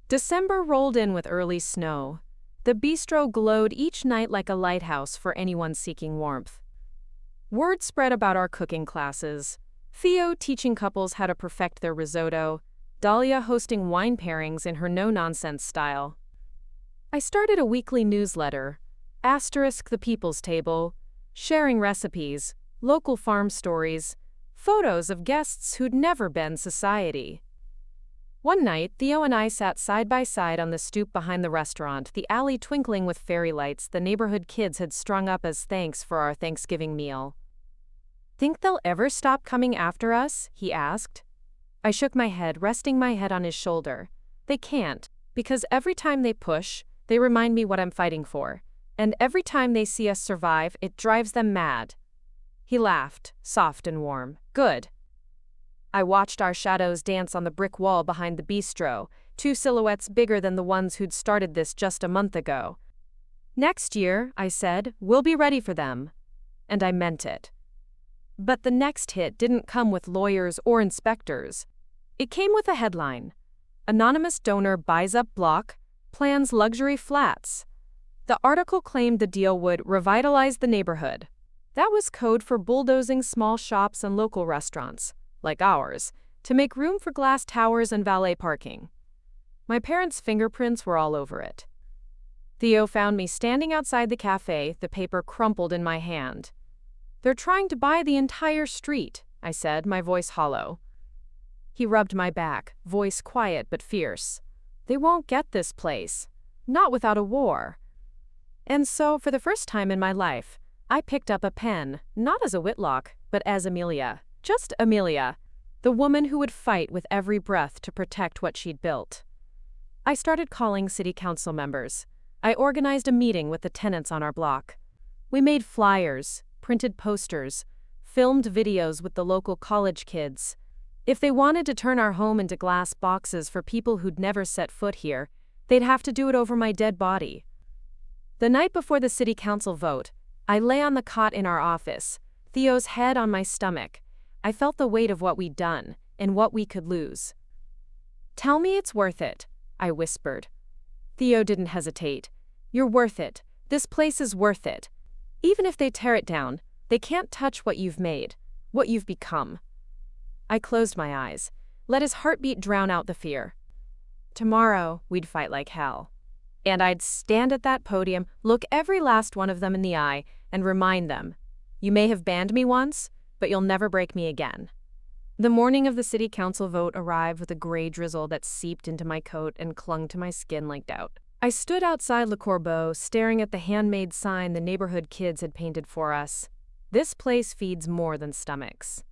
December rolled in with early snow. The bistro glowed each night like a lighthouse for anyone seeking warmth. Word spread about our cooking classes. Theo teaching couples how to perfect their risotto, Dahlia hosting wine pairings in her no-nonsense style. I started a weekly newsletter, Asterisk the People's Table, sharing recipes, local farm stories, photos of guests who'd never been society. One night, Theo and I sat side by side on the stoop behind the restaurant, the alley twinkling with fairy lights the neighborhood kids had strung up as thanks for our Thanksgiving meal. "Think they'll ever stop coming after us?" he asked. I shook my head, resting my head on his shoulder. "They can't, because every time they push, they remind me what I'm fighting for. And every time they see us survive, it drives them mad." He laughed, soft and warm. "Good." I watched our shadows dance on the brick wall behind the bistro, two silhouettes bigger than the ones who'd started this just a month ago. "Next year," I said, "we'll be ready for them." And I meant it. But the next hit didn't come with lawyers or inspectors. It came with a headline. "Anonymous donor buys up block, plans luxury flats." The article claimed the deal would revitalize the neighborhood. That was code for bulldozing small shops and local restaurants, like ours, to make room for glass towers and valet parking. My parents' fingerprints were all over it. Theo found me standing outside the cafe, the paper crumpled in my hand. "They're trying to buy the entire street," I said, my voice hollow. He rubbed my back, voice quiet but fierce. "They won't get this place. Not without a war." And so, for the first time in my life, I picked up a pen, not as a Whitlock, but as Amelia. Just Amelia, the woman who would fight with every breath to protect what she'd built. I started calling city council members. I organized a meeting with the tenants on our block. We made flyers, printed posters, filmed videos with the local college kids. If they wanted to turn our home into glass boxes for people who'd never set foot here, they'd have to do it over my dead body. The night before the city council vote, I lay on the cot in our office, Theo's head on my stomach. I felt the weight of what we'd done, and what we could lose. "Tell me it's worth it," I whispered. Theo didn't hesitate. "You're worth it. This place is worth it. Even if they tear it down, they can't touch what you've made, what you've become." I closed my eyes, let his heartbeat drown out the fear. Tomorrow, we'd fight like hell. And I'd stand at that podium, look every last one of them in the eye, and remind them, "You may have banned me once, but you'll never break me again." The morning of the city council vote arrived with a gray drizzle that seeped into my coat and clung to my skin like doubt. I stood outside Le Corbeau, staring at the handmade sign the neighborhood kids had painted for us. "This place feeds more than stomachs."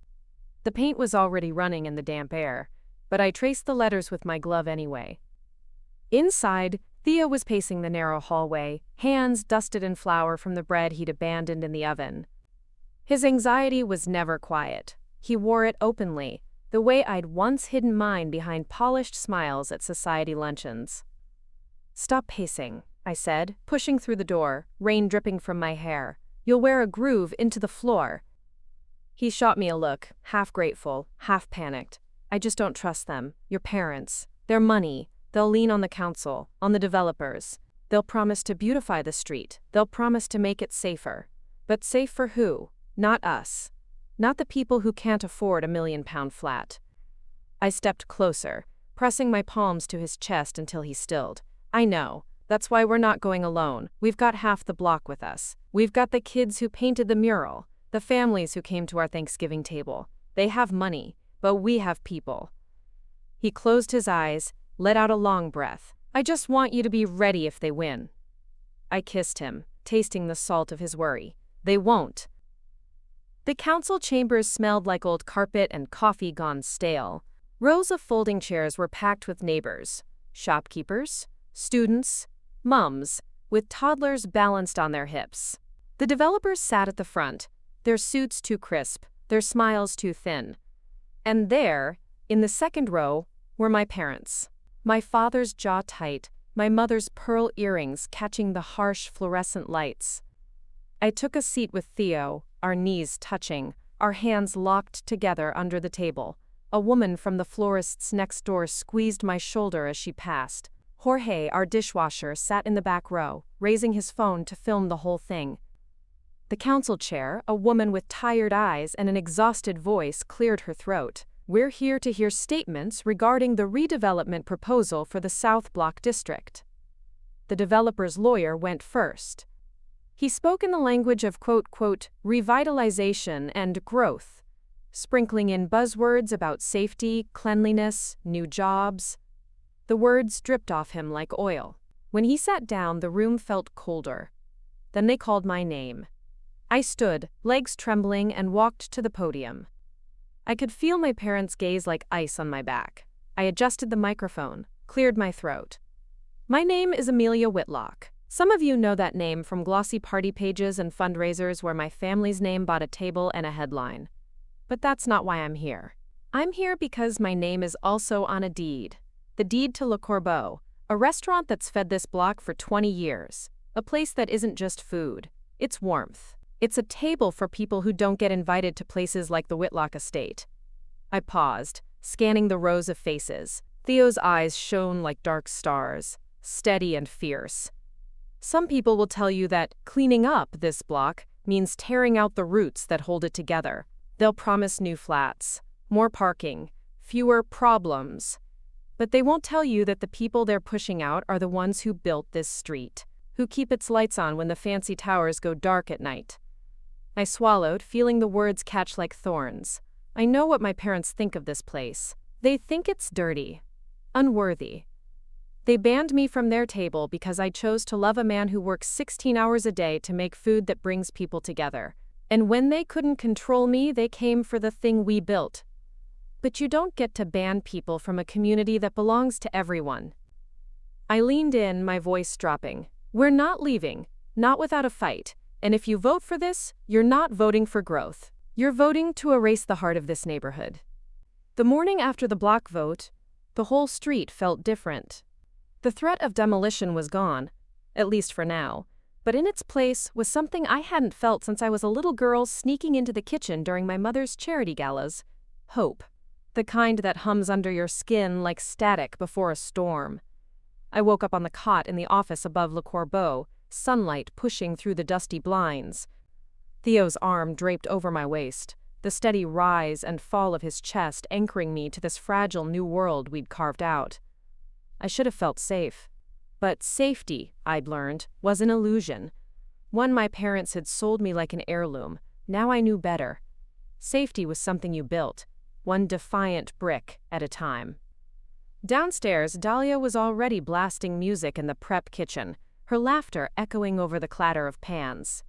The paint was already running in the damp air, but I traced the letters with my glove anyway. Inside, Theo was pacing the narrow hallway, hands dusted in flour from the bread he'd abandoned in the oven. His anxiety was never quiet. He wore it openly, the way I'd once hidden mine behind polished smiles at society luncheons. "Stop pacing," I said, pushing through the door, rain dripping from my hair. "You'll wear a groove into the floor." He shot me a look, half grateful, half panicked. "I just don't trust them. Your parents. Their money. They'll lean on the council, on the developers. They'll promise to beautify the street. They'll promise to make it safer. But safe for who? Not us. Not the people who can't afford a £1,000,000 flat." I stepped closer, pressing my palms to his chest until he stilled. "I know. That's why we're not going alone. We've got half the block with us. We've got the kids who painted the mural, The families who came to our Thanksgiving table. They have money, but we have people. He closed his eyes, let out a long breath. I just want you to be ready if they win. I kissed him, tasting the salt of his worry. They won't. The council chambers smelled like old carpet and coffee gone stale. Rows of folding chairs were packed with neighbors, shopkeepers, students, mums, with toddlers balanced on their hips. The developers sat at the front, their suits too crisp, their smiles too thin. And there, in the second row, were my parents. My father's jaw tight, my mother's pearl earrings catching the harsh fluorescent lights. I took a seat with Theo, our knees touching, our hands locked together under the table. A woman from the florist's next door squeezed my shoulder as she passed. Jorge, our dishwasher, sat in the back row, raising his phone to film the whole thing. The council chair, a woman with tired eyes and an exhausted voice, cleared her throat. We're here to hear statements regarding the redevelopment proposal for the South Block district. The developer's lawyer went first. He spoke in the language of quote, revitalization and growth, sprinkling in buzzwords about safety, cleanliness, new jobs. The words dripped off him like oil. When he sat down, the room felt colder. Then they called my name. I stood, legs trembling, and walked to the podium. I could feel my parents' gaze like ice on my back. I adjusted the microphone, cleared my throat. My name is Amelia Whitlock. Some of you know that name from glossy party pages and fundraisers where my family's name bought a table and a headline. But that's not why I'm here. I'm here because my name is also on a deed. The deed to Le Corbeau, a restaurant that's fed this block for 20 years. A place that isn't just food, it's warmth. It's a table for people who don't get invited to places like the Whitlock estate. I paused, scanning the rows of faces. Theo's eyes shone like dark stars, steady and fierce. Some people will tell you that cleaning up this block means tearing out the roots that hold it together. They'll promise new flats, more parking, fewer problems. But they won't tell you that the people they're pushing out are the ones who built this street, who keep its lights on when the fancy towers go dark at night. I swallowed, feeling the words catch like thorns. I know what my parents think of this place. They think it's dirty, unworthy. They banned me from their table because I chose to love a man who works 16 hours a day to make food that brings people together. And when they couldn't control me, they came for the thing we built. But you don't get to ban people from a community that belongs to everyone. I leaned in, my voice dropping. We're not leaving, not without a fight. And if you vote for this, you're not voting for growth. You're voting to erase the heart of this neighborhood. The morning after the block vote, the whole street felt different. The threat of demolition was gone, at least for now, but in its place was something I hadn't felt since I was a little girl sneaking into the kitchen during my mother's charity galas. Hope. The kind that hums under your skin like static before a storm. I woke up on the cot in the office above Le Corbeau, sunlight pushing through the dusty blinds. Theo's arm draped over my waist, the steady rise and fall of his chest anchoring me to this fragile new world we'd carved out. I should have felt safe. But safety, I'd learned, was an illusion. One my parents had sold me like an heirloom. Now I knew better. Safety was something you built, one defiant brick at a time. Downstairs, Dahlia was already blasting music in the prep kitchen, her laughter echoing over the clatter of pans.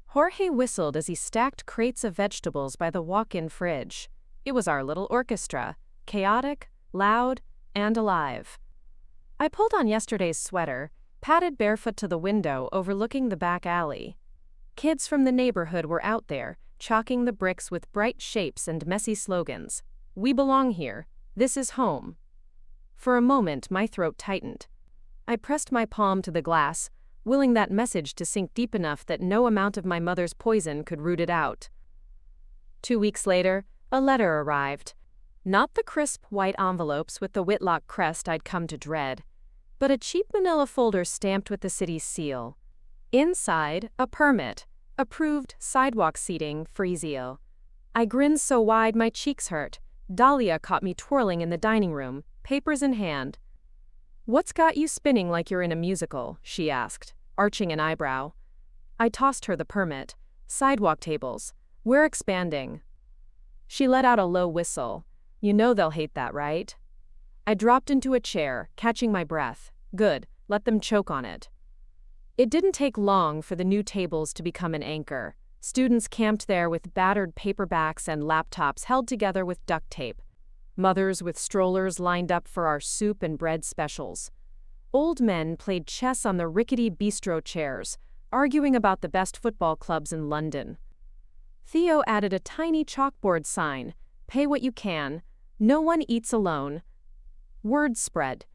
Jorge whistled as he stacked crates of vegetables by the walk-in fridge. It was our little orchestra, chaotic, loud, and alive. I pulled on yesterday's sweater, padded barefoot to the window overlooking the back alley. Kids from the neighborhood were out there, chalking the bricks with bright shapes and messy slogans. We belong here. This is home. For a moment, my throat tightened. I pressed my palm to the glass, willing that message to sink deep enough that no amount of my mother's poison could root it out. 2 weeks later, a letter arrived. Not the crisp white envelopes with the Whitlock crest I'd come to dread, but a cheap manila folder stamped with the city's seal. Inside, a permit, approved sidewalk seating, Freesio. I grinned so wide my cheeks hurt. Dahlia caught me twirling in the dining room, papers in hand. "What's got you spinning like you're in a musical?" she asked, arching an eyebrow. I tossed her the permit. Sidewalk tables. We're expanding. She let out a low whistle. You know they'll hate that, right? I dropped into a chair, catching my breath. Good, let them choke on it. It didn't take long for the new tables to become an anchor. Students camped there with battered paperbacks and laptops held together with duct tape. Mothers with strollers lined up for our soup and bread specials. Old men played chess on the rickety bistro chairs, arguing about the best football clubs in London. Theo added a tiny chalkboard sign, "Pay what you can, no one eats alone." Word spread.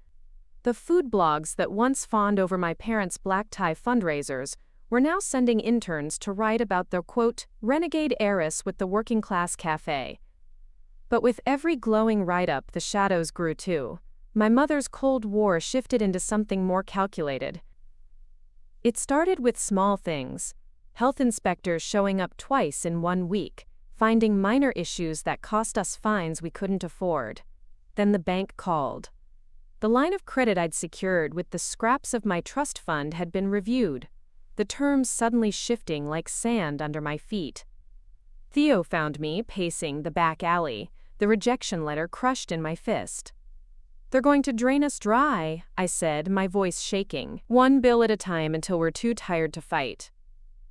The food blogs that once fawned over my parents' black tie fundraisers were now sending interns to write about the, quote, renegade heiress with the working class cafe. But with every glowing write-up, the shadows grew too. My mother's Cold War shifted into something more calculated. It started with small things. Health inspectors showing up twice in 1 week, finding minor issues that cost us fines we couldn't afford. Then the bank called. The line of credit I'd secured with the scraps of my trust fund had been reviewed, the terms suddenly shifting like sand under my feet. Theo found me pacing the back alley, the rejection letter crushed in my fist. "They're going to drain us dry," I said, my voice shaking, "one bill at a time until we're too tired to fight."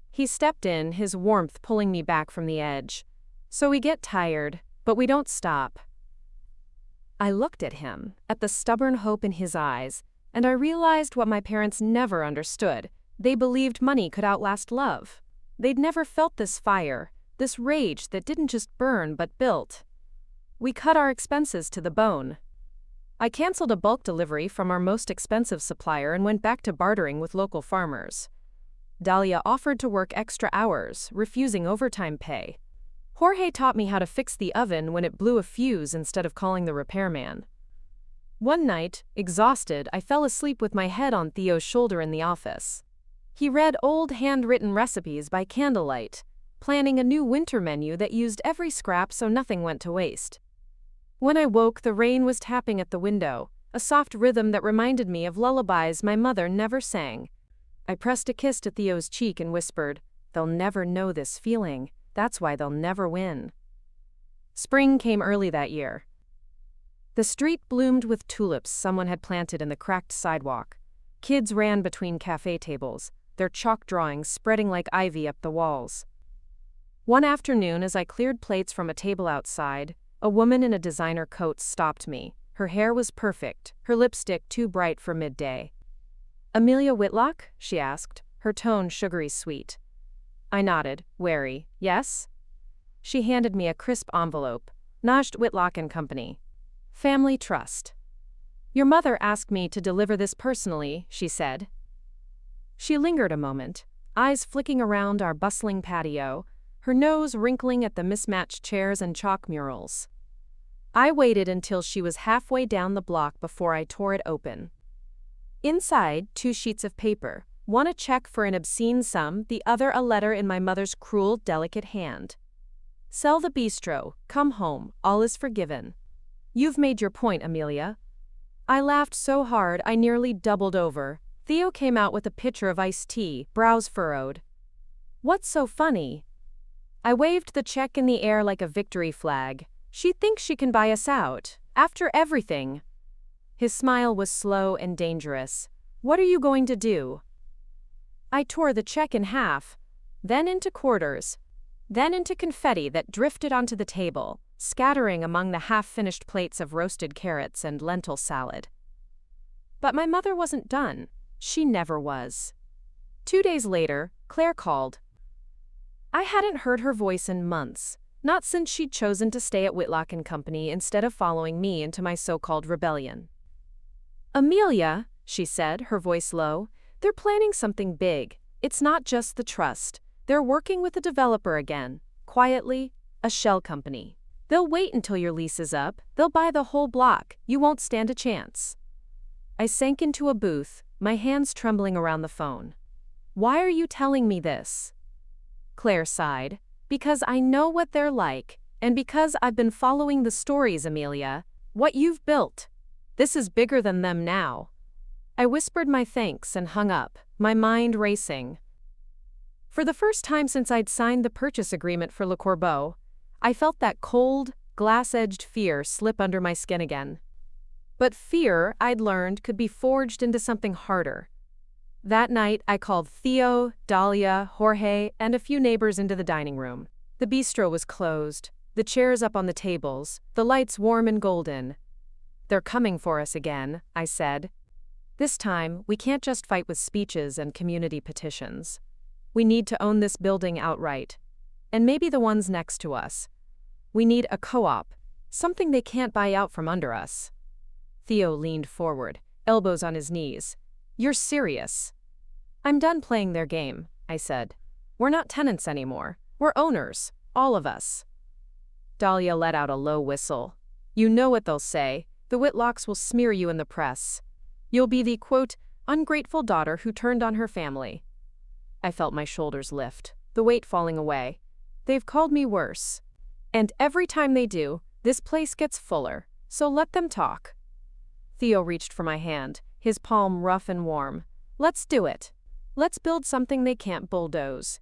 He stepped in, his warmth pulling me back from the edge. "So we get tired, but we don't stop." I looked at him, at the stubborn hope in his eyes, and I realized what my parents never understood. They believed money could outlast love. They'd never felt this fire, this rage that didn't just burn but built. We cut our expenses to the bone. I canceled a bulk delivery from our most expensive supplier and went back to bartering with local farmers. Dahlia offered to work extra hours, refusing overtime pay. Jorge taught me how to fix the oven when it blew a fuse instead of calling the repairman. One night, exhausted, I fell asleep with my head on Theo's shoulder in the office. He read old handwritten recipes by candlelight, planning a new winter menu that used every scrap so nothing went to waste. When I woke, the rain was tapping at the window, a soft rhythm that reminded me of lullabies my mother never sang. I pressed a kiss to Theo's cheek and whispered, "They'll never know this feeling. That's why they'll never win." Spring came early that year. The street bloomed with tulips someone had planted in the cracked sidewalk. Kids ran between cafe tables, their chalk drawings spreading like ivy up the walls. One afternoon, as I cleared plates from a table outside, a woman in a designer coat stopped me. Her hair was perfect, her lipstick too bright for midday. "Amelia Whitlock?" she asked, her tone sugary sweet. I nodded, wary. "Yes?" She handed me a crisp envelope. Najd Whitlock and Company. Family Trust. "Your mother asked me to deliver this personally," she said. She lingered a moment, eyes flicking around our bustling patio, her nose wrinkling at the mismatched chairs and chalk murals. I waited until she was halfway down the block before I tore it open. Inside, 2 sheets of paper, one a check for an obscene sum, the other a letter in my mother's cruel, delicate hand. "Sell the bistro, come home, all is forgiven." "You've made your point, Amelia." I laughed so hard I nearly doubled over. Theo came out with a pitcher of iced tea, brows furrowed. "What's so funny?" I waved the check in the air like a victory flag. "She thinks she can buy us out, after everything." His smile was slow and dangerous. "What are you going to do?" I tore the check in half, then into quarters, then into confetti that drifted onto the table, scattering among the half-finished plates of roasted carrots and lentil salad. But my mother wasn't done. She never was. 2 days later, Claire called. I hadn't heard her voice in months, not since she'd chosen to stay at Whitlock and Company instead of following me into my so-called rebellion. "Amelia," she said, her voice low, "they're planning something big. It's not just the trust. They're working with a developer again, quietly, a shell company. They'll wait until your lease is up, they'll buy the whole block, you won't stand a chance." I sank into a booth, my hands trembling around the phone. "Why are you telling me this?" Claire sighed. "Because I know what they're like, and because I've been following the stories, Amelia. What you've built. This is bigger than them now." I whispered my thanks and hung up, my mind racing. For the first time since I'd signed the purchase agreement for Le Corbeau, I felt that cold, glass-edged fear slip under my skin again. But fear, I'd learned, could be forged into something harder. That night, I called Theo, Dahlia, Jorge, and a few neighbors into the dining room. The bistro was closed, the chairs up on the tables, the lights warm and golden. "They're coming for us again," I said. "This time, we can't just fight with speeches and community petitions. We need to own this building outright. And maybe the ones next to us. We need a co-op, something they can't buy out from under us." Theo leaned forward, elbows on his knees. "You're serious?" "I'm done playing their game," I said. "We're not tenants anymore. We're owners, all of us." Dahlia let out a low whistle. "You know what they'll say. The Whitlocks will smear you in the press. You'll be the, quote, ungrateful daughter who turned on her family." I felt my shoulders lift, the weight falling away. They've called me worse. And every time they do, this place gets fuller, so let them talk. Theo reached for my hand, his palm rough and warm. "Let's do it. Let's build something they can't bulldoze."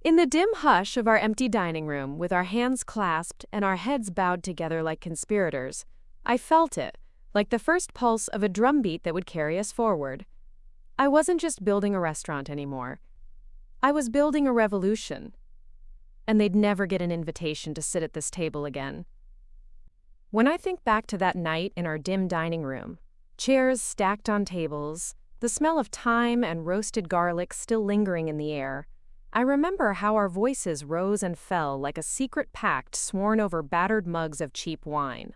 In the dim hush of our empty dining room, with our hands clasped and our heads bowed together like conspirators, I felt it, like the first pulse of a drumbeat that would carry us forward. I wasn't just building a restaurant anymore. I was building a revolution. And they'd never get an invitation to sit at this table again. When I think back to that night in our dim dining room, chairs stacked on tables, the smell of thyme and roasted garlic still lingering in the air, I remember how our voices rose and fell like a secret pact sworn over battered mugs of cheap wine.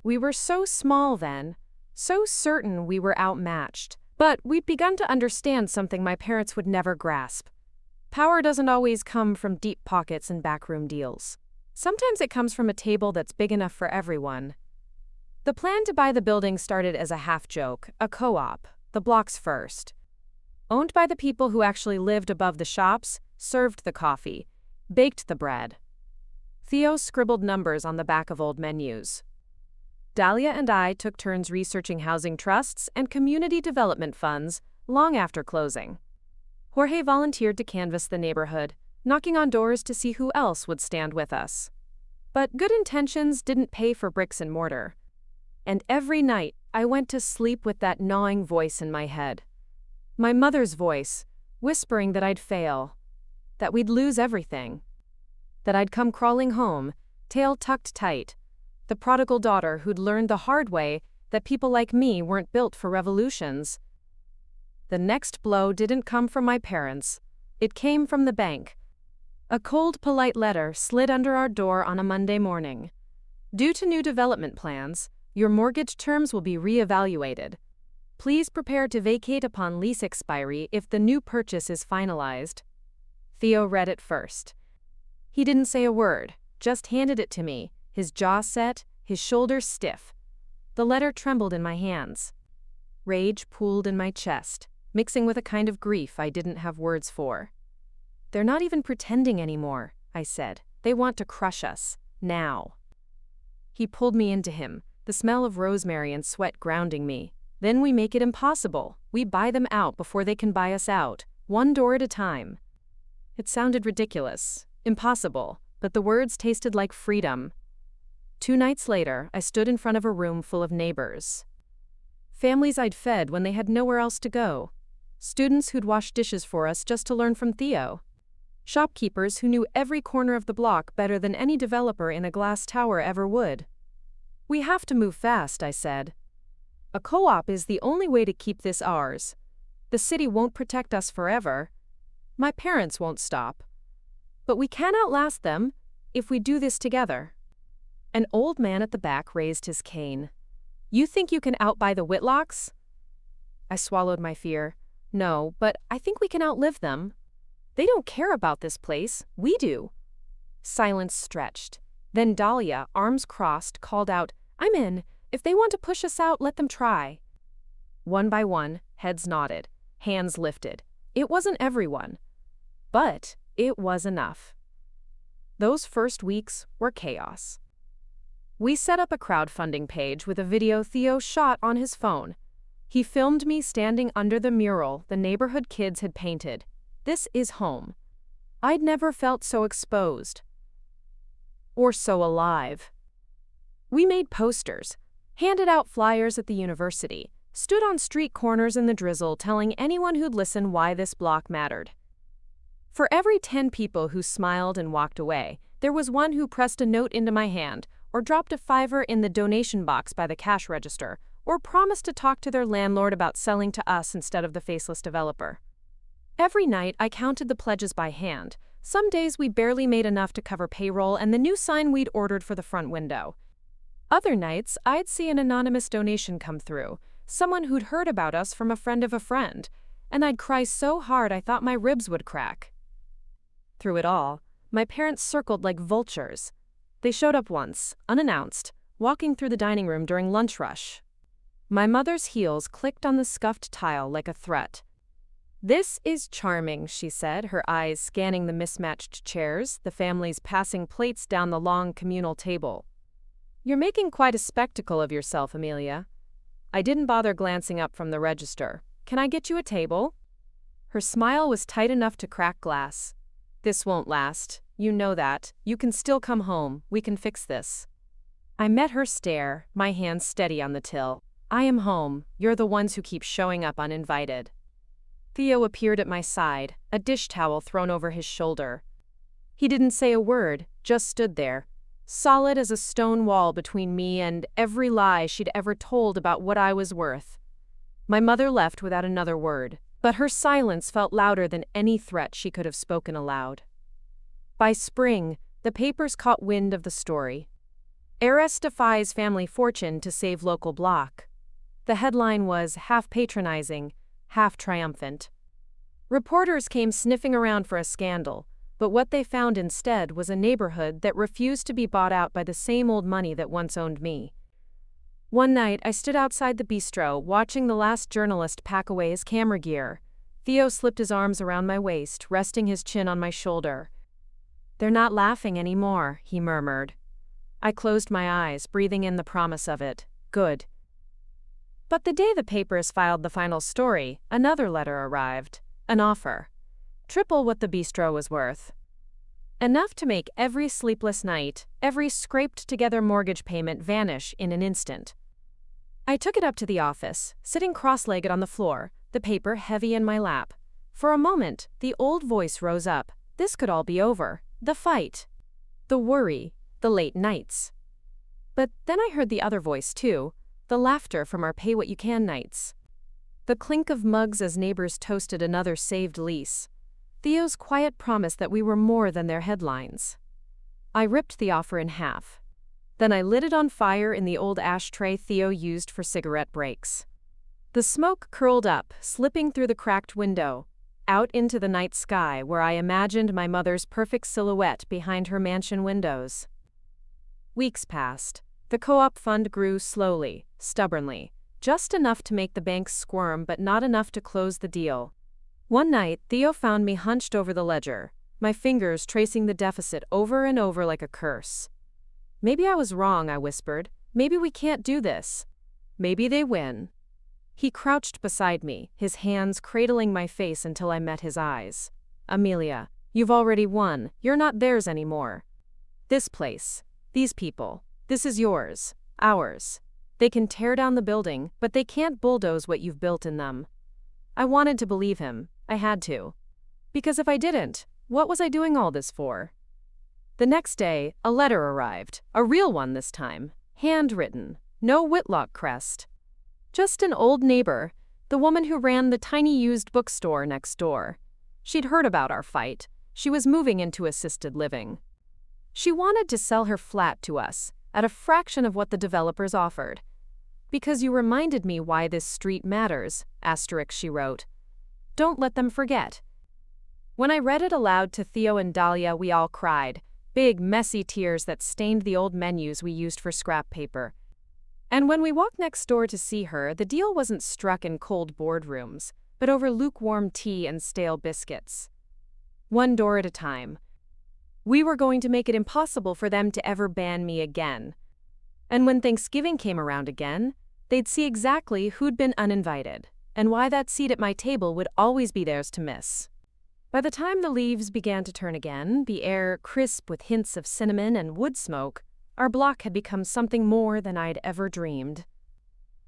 We were so small then, so certain we were outmatched, but we'd begun to understand something my parents would never grasp. Power doesn't always come from deep pockets and backroom deals. Sometimes it comes from a table that's big enough for everyone. The plan to buy the building started as a half-joke, a co-op, the block's first. Owned by the people who actually lived above the shops, served the coffee, baked the bread. Theo scribbled numbers on the back of old menus. Dahlia and I took turns researching housing trusts and community development funds long after closing. Jorge volunteered to canvass the neighborhood, knocking on doors to see who else would stand with us. But good intentions didn't pay for bricks and mortar. And every night, I went to sleep with that gnawing voice in my head. My mother's voice, whispering that I'd fail, that we'd lose everything, that I'd come crawling home, tail tucked tight, the prodigal daughter who'd learned the hard way that people like me weren't built for revolutions. The next blow didn't come from my parents. It came from the bank. A cold, polite letter slid under our door on a Monday morning. "Due to new development plans, your mortgage terms will be re-evaluated. Please prepare to vacate upon lease expiry if the new purchase is finalized." Theo read it first. He didn't say a word, just handed it to me, his jaw set, his shoulders stiff. The letter trembled in my hands. Rage pooled in my chest, mixing with a kind of grief I didn't have words for. "They're not even pretending anymore," I said. "They want to crush us, now." He pulled me into him, the smell of rosemary and sweat grounding me. "Then we make it impossible. We buy them out before they can buy us out, one door at a time." It sounded ridiculous, impossible, but the words tasted like freedom. 2 nights later, I stood in front of a room full of neighbors. Families I'd fed when they had nowhere else to go. Students who'd washed dishes for us just to learn from Theo. Shopkeepers who knew every corner of the block better than any developer in a glass tower ever would. "We have to move fast," I said. "A co-op is the only way to keep this ours. The city won't protect us forever. My parents won't stop. But we can outlast them if we do this together." An old man at the back raised his cane. "You think you can outbuy the Whitlocks?" I swallowed my fear. "No, but I think we can outlive them. They don't care about this place. We do." Silence stretched. Then Dahlia, arms crossed, called out, "I'm in. If they want to push us out, let them try." One by one, heads nodded, hands lifted. It wasn't everyone. But it was enough. Those first weeks were chaos. We set up a crowdfunding page with a video Theo shot on his phone. He filmed me standing under the mural the neighborhood kids had painted. "This is home." I'd never felt so exposed. Or so alive. We made posters, handed out flyers at the university, stood on street corners in the drizzle telling anyone who'd listen why this block mattered. For every 10 people who smiled and walked away, there was one who pressed a note into my hand, or dropped a $5 in the donation box by the cash register, or promised to talk to their landlord about selling to us instead of the faceless developer. Every night, I counted the pledges by hand. Some days we barely made enough to cover payroll and the new sign we'd ordered for the front window. Other nights, I'd see an anonymous donation come through, someone who'd heard about us from a friend of a friend, and I'd cry so hard I thought my ribs would crack. Through it all, my parents circled like vultures. They showed up once, unannounced, walking through the dining room during lunch rush. My mother's heels clicked on the scuffed tile like a threat. "This is charming," she said, her eyes scanning the mismatched chairs, the family's passing plates down the long communal table. "You're making quite a spectacle of yourself, Amelia." I didn't bother glancing up from the register. "Can I get you a table?" Her smile was tight enough to crack glass. "This won't last. You know that. You can still come home. We can fix this." I met her stare, my hands steady on the till. "I am home. You're the ones who keep showing up uninvited." Theo appeared at my side, a dish towel thrown over his shoulder. He didn't say a word, just stood there, solid as a stone wall between me and every lie she'd ever told about what I was worth. My mother left without another word, but her silence felt louder than any threat she could have spoken aloud. By spring, the papers caught wind of the story. "Heiress defies family fortune to save local block." The headline was half patronizing, half triumphant. Reporters came sniffing around for a scandal, but what they found instead was a neighborhood that refused to be bought out by the same old money that once owned me. One night, I stood outside the bistro watching the last journalist pack away his camera gear. Theo slipped his arms around my waist, resting his chin on my shoulder. "They're not laughing anymore," he murmured. I closed my eyes, breathing in the promise of it. Good. But the day the papers filed the final story, another letter arrived. An offer. Triple what the bistro was worth. Enough to make every sleepless night, every scraped-together mortgage payment vanish in an instant. I took it up to the office, sitting cross-legged on the floor, the paper heavy in my lap. For a moment, the old voice rose up. This could all be over. The fight. The worry. The late nights. But then I heard the other voice too, the laughter from our pay-what-you-can nights. The clink of mugs as neighbors toasted another saved lease. Theo's quiet promise that we were more than their headlines. I ripped the offer in half. Then I lit it on fire in the old ashtray Theo used for cigarette breaks. The smoke curled up, slipping through the cracked window, out into the night sky where I imagined my mother's perfect silhouette behind her mansion windows. Weeks passed. The co-op fund grew slowly, stubbornly, just enough to make the banks squirm but not enough to close the deal. One night, Theo found me hunched over the ledger, my fingers tracing the deficit over and over like a curse. "Maybe I was wrong," I whispered. "Maybe we can't do this. Maybe they win." He crouched beside me, his hands cradling my face until I met his eyes. "Amelia, you've already won. You're not theirs anymore. This place, these people, this is yours, ours. They can tear down the building, but they can't bulldoze what you've built in them." I wanted to believe him. I had to. Because if I didn't, what was I doing all this for? The next day, a letter arrived, a real one this time, handwritten, no Whitlock crest. Just an old neighbor, the woman who ran the tiny used bookstore next door. She'd heard about our fight. She was moving into assisted living. She wanted to sell her flat to us, at a fraction of what the developers offered. "Because you reminded me why this street matters," she wrote. "Don't let them forget." When I read it aloud to Theo and Dahlia, we all cried, big, messy tears that stained the old menus we used for scrap paper. And when we walked next door to see her, the deal wasn't struck in cold boardrooms, but over lukewarm tea and stale biscuits. One door at a time. We were going to make it impossible for them to ever ban me again. And when Thanksgiving came around again, they'd see exactly who'd been uninvited, and why that seat at my table would always be theirs to miss. By the time the leaves began to turn again, the air crisp with hints of cinnamon and wood smoke, our block had become something more than I'd ever dreamed.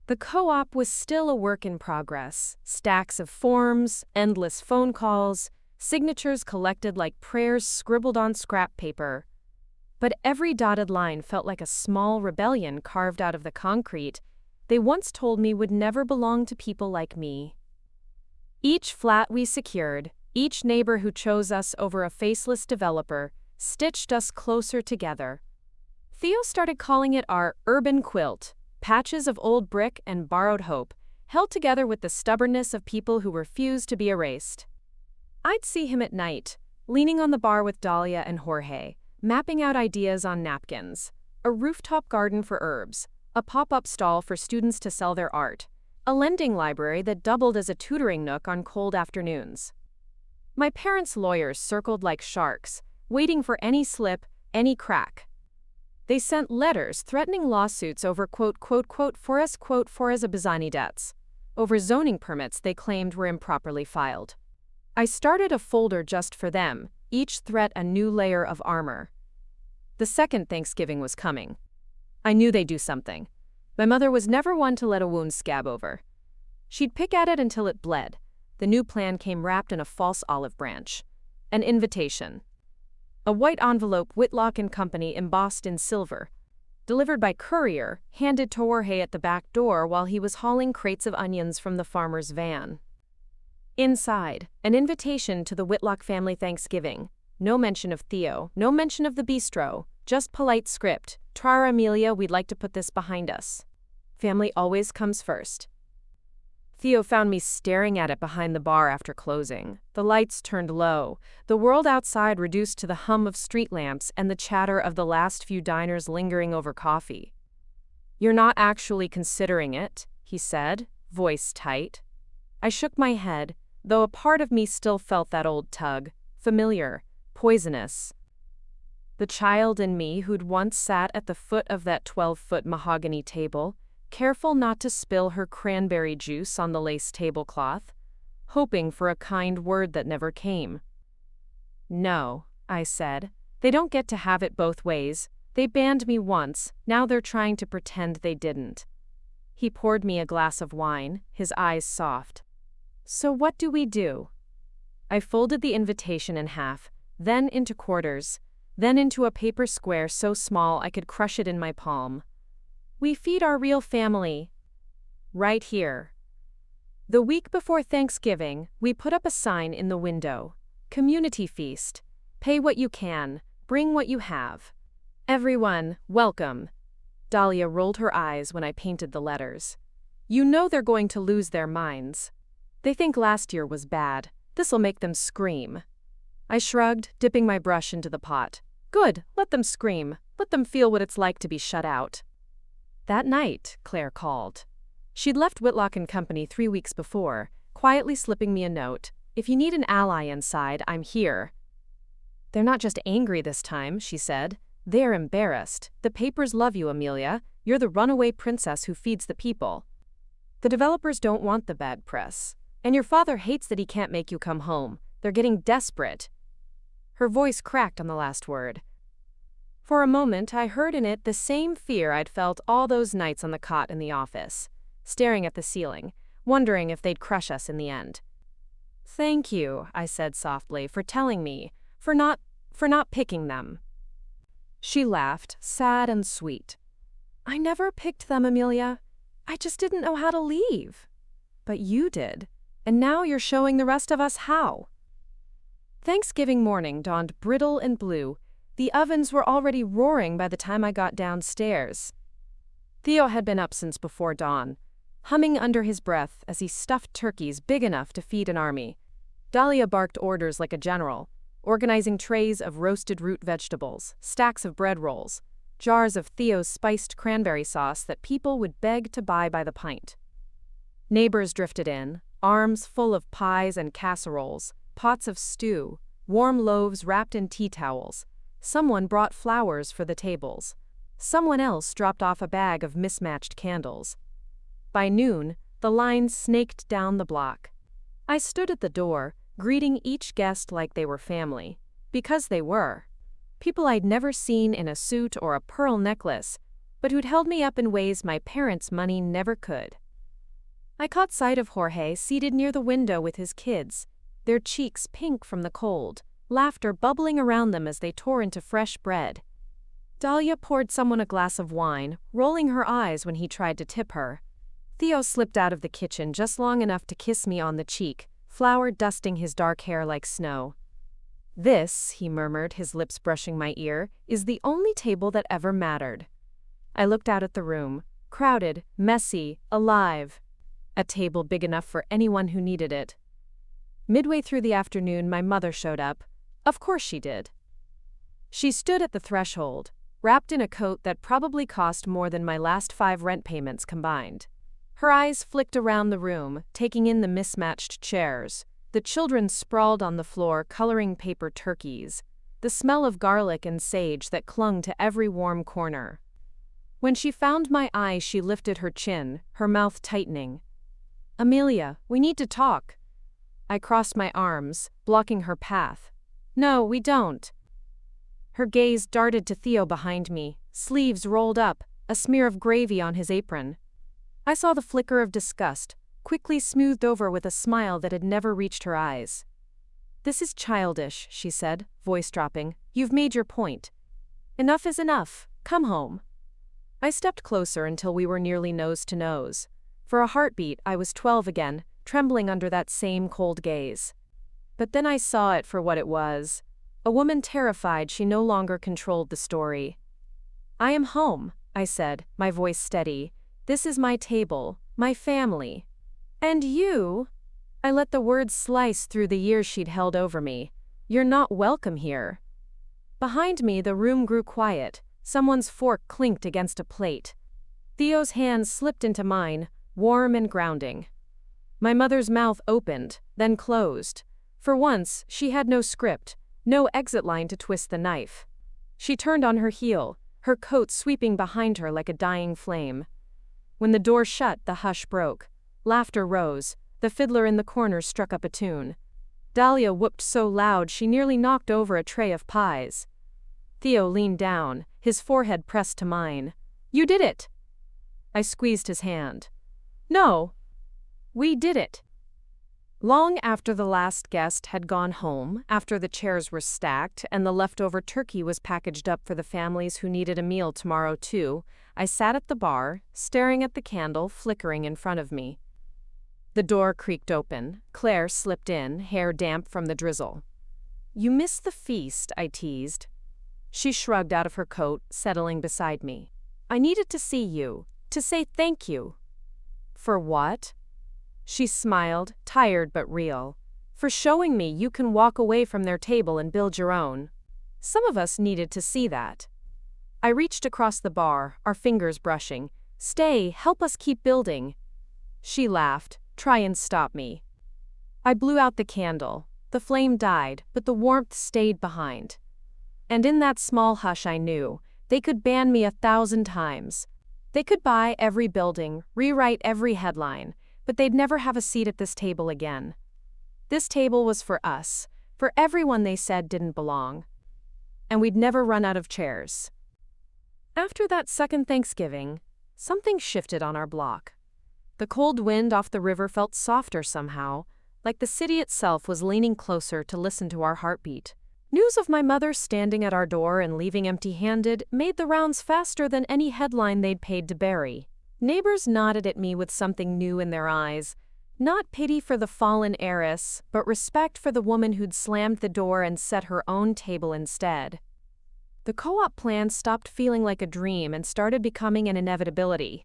The co-op was still a work in progress. Stacks of forms, endless phone calls, signatures collected like prayers scribbled on scrap paper. But every dotted line felt like a small rebellion carved out of the concrete they once told me would never belong to people like me. Each flat we secured, each neighbor who chose us over a faceless developer, stitched us closer together. Theo started calling it our urban quilt, patches of old brick and borrowed hope, held together with the stubbornness of people who refused to be erased. I'd see him at night, leaning on the bar with Dahlia and Jorge, mapping out ideas on napkins, a rooftop garden for herbs, a pop-up stall for students to sell their art, a lending library that doubled as a tutoring nook on cold afternoons. My parents' lawyers circled like sharks, waiting for any slip, any crack. They sent letters threatening lawsuits over Forest Abizani debts, over zoning permits they claimed were improperly filed. I started a folder just for them, each threat a new layer of armor. The second Thanksgiving was coming. I knew they'd do something. My mother was never one to let a wound scab over. She'd pick at it until it bled. The new plan came wrapped in a false olive branch. An invitation. A white envelope Whitlock and Company embossed in silver. Delivered by courier, handed to Jorge at the back door while he was hauling crates of onions from the farmer's van. Inside, an invitation to the Whitlock family Thanksgiving. No mention of Theo, no mention of the bistro, just polite script. Tara Amelia, we'd like to put this behind us. Family always comes first. Theo found me staring at it behind the bar after closing. The lights turned low, the world outside reduced to the hum of street lamps and the chatter of the last few diners lingering over coffee. "You're not actually considering it," he said, voice tight. I shook my head, though a part of me still felt that old tug, familiar, poisonous. The child in me who'd once sat at the foot of that 12-foot mahogany table, careful not to spill her cranberry juice on the lace tablecloth, hoping for a kind word that never came. "No," I said, "they don't get to have it both ways. They banned me once, now they're trying to pretend they didn't." He poured me a glass of wine, his eyes soft. "So what do we do?" I folded the invitation in half, then into quarters, then into a paper square so small I could crush it in my palm. "We feed our real family. Right here." The week before Thanksgiving, we put up a sign in the window. Community feast. Pay what you can, bring what you have. Everyone, welcome. Dahlia rolled her eyes when I painted the letters. "You know they're going to lose their minds. They think last year was bad. This'll make them scream." I shrugged, dipping my brush into the pot. "Good, let them scream. Let them feel what it's like to be shut out." That night, Claire called. She'd left Whitlock and Company 3 weeks before, quietly slipping me a note. "If you need an ally inside, I'm here." "They're not just angry this time," she said. "They're embarrassed. The papers love you, Amelia. You're the runaway princess who feeds the people. The developers don't want the bad press. And your father hates that he can't make you come home. They're getting desperate." Her voice cracked on the last word. For a moment, I heard in it the same fear I'd felt all those nights on the cot in the office, staring at the ceiling, wondering if they'd crush us in the end. "Thank you," I said softly, "for telling me, for not picking them." She laughed, sad and sweet. "I never picked them, Amelia. I just didn't know how to leave. But you did, and now you're showing the rest of us how." Thanksgiving morning dawned brittle and blue. The ovens were already roaring by the time I got downstairs. Theo had been up since before dawn, humming under his breath as he stuffed turkeys big enough to feed an army. Dahlia barked orders like a general, organizing trays of roasted root vegetables, stacks of bread rolls, jars of Theo's spiced cranberry sauce that people would beg to buy by the pint. Neighbors drifted in, arms full of pies and casseroles, pots of stew, warm loaves wrapped in tea towels. Someone brought flowers for the tables. Someone else dropped off a bag of mismatched candles. By noon, the lines snaked down the block. I stood at the door, greeting each guest like they were family. Because they were. People I'd never seen in a suit or a pearl necklace, but who'd held me up in ways my parents' money never could. I caught sight of Jorge seated near the window with his kids, their cheeks pink from the cold, laughter bubbling around them as they tore into fresh bread. Dahlia poured someone a glass of wine, rolling her eyes when he tried to tip her. Theo slipped out of the kitchen just long enough to kiss me on the cheek, flour dusting his dark hair like snow. "This," he murmured, his lips brushing my ear, "is the only table that ever mattered." I looked out at the room, crowded, messy, alive. A table big enough for anyone who needed it. Midway through the afternoon, my mother showed up. Of course she did. She stood at the threshold, wrapped in a coat that probably cost more than my last 5 rent payments combined. Her eyes flicked around the room, taking in the mismatched chairs, the children sprawled on the floor coloring paper turkeys, the smell of garlic and sage that clung to every warm corner. When she found my eye, she lifted her chin, her mouth tightening. "Amelia, we need to talk." I crossed my arms, blocking her path. "No, we don't." Her gaze darted to Theo behind me, sleeves rolled up, a smear of gravy on his apron. I saw the flicker of disgust, quickly smoothed over with a smile that had never reached her eyes. "This is childish," she said, voice dropping. "You've made your point. Enough is enough. Come home." I stepped closer until we were nearly nose to nose. For a heartbeat, I was 12 again, trembling under that same cold gaze. But then I saw it for what it was. A woman terrified she no longer controlled the story. "I am home," I said, my voice steady. "This is my table, my family. And you?" I let the words slice through the years she'd held over me. "You're not welcome here." Behind me, the room grew quiet. Someone's fork clinked against a plate. Theo's hand slipped into mine, warm and grounding. My mother's mouth opened, then closed. For once, she had no script, no exit line to twist the knife. She turned on her heel, her coat sweeping behind her like a dying flame. When the door shut, the hush broke. Laughter rose. The fiddler in the corner struck up a tune. Dahlia whooped so loud she nearly knocked over a tray of pies. Theo leaned down, his forehead pressed to mine. "You did it!" I squeezed his hand. "No. We did it." Long after the last guest had gone home, after the chairs were stacked and the leftover turkey was packaged up for the families who needed a meal tomorrow too, I sat at the bar, staring at the candle flickering in front of me. The door creaked open. Claire slipped in, hair damp from the drizzle. "You missed the feast," I teased. She shrugged out of her coat, settling beside me. "I needed to see you, to say thank you." "For what?" She smiled, tired but real. "For showing me you can walk away from their table and build your own. Some of us needed to see that." I reached across the bar, our fingers brushing. "Stay, help us keep building." She laughed. "Try and stop me." I blew out the candle. The flame died, but the warmth stayed behind. And in that small hush I knew, they could ban me 1,000 times. They could buy every building, rewrite every headline, but they'd never have a seat at this table again. This table was for us, for everyone they said didn't belong. And we'd never run out of chairs. After that second Thanksgiving, something shifted on our block. The cold wind off the river felt softer somehow, like the city itself was leaning closer to listen to our heartbeat. News of my mother standing at our door and leaving empty-handed made the rounds faster than any headline they'd paid to bury. Neighbors nodded at me with something new in their eyes. Not pity for the fallen heiress, but respect for the woman who'd slammed the door and set her own table instead. The co-op plan stopped feeling like a dream and started becoming an inevitability.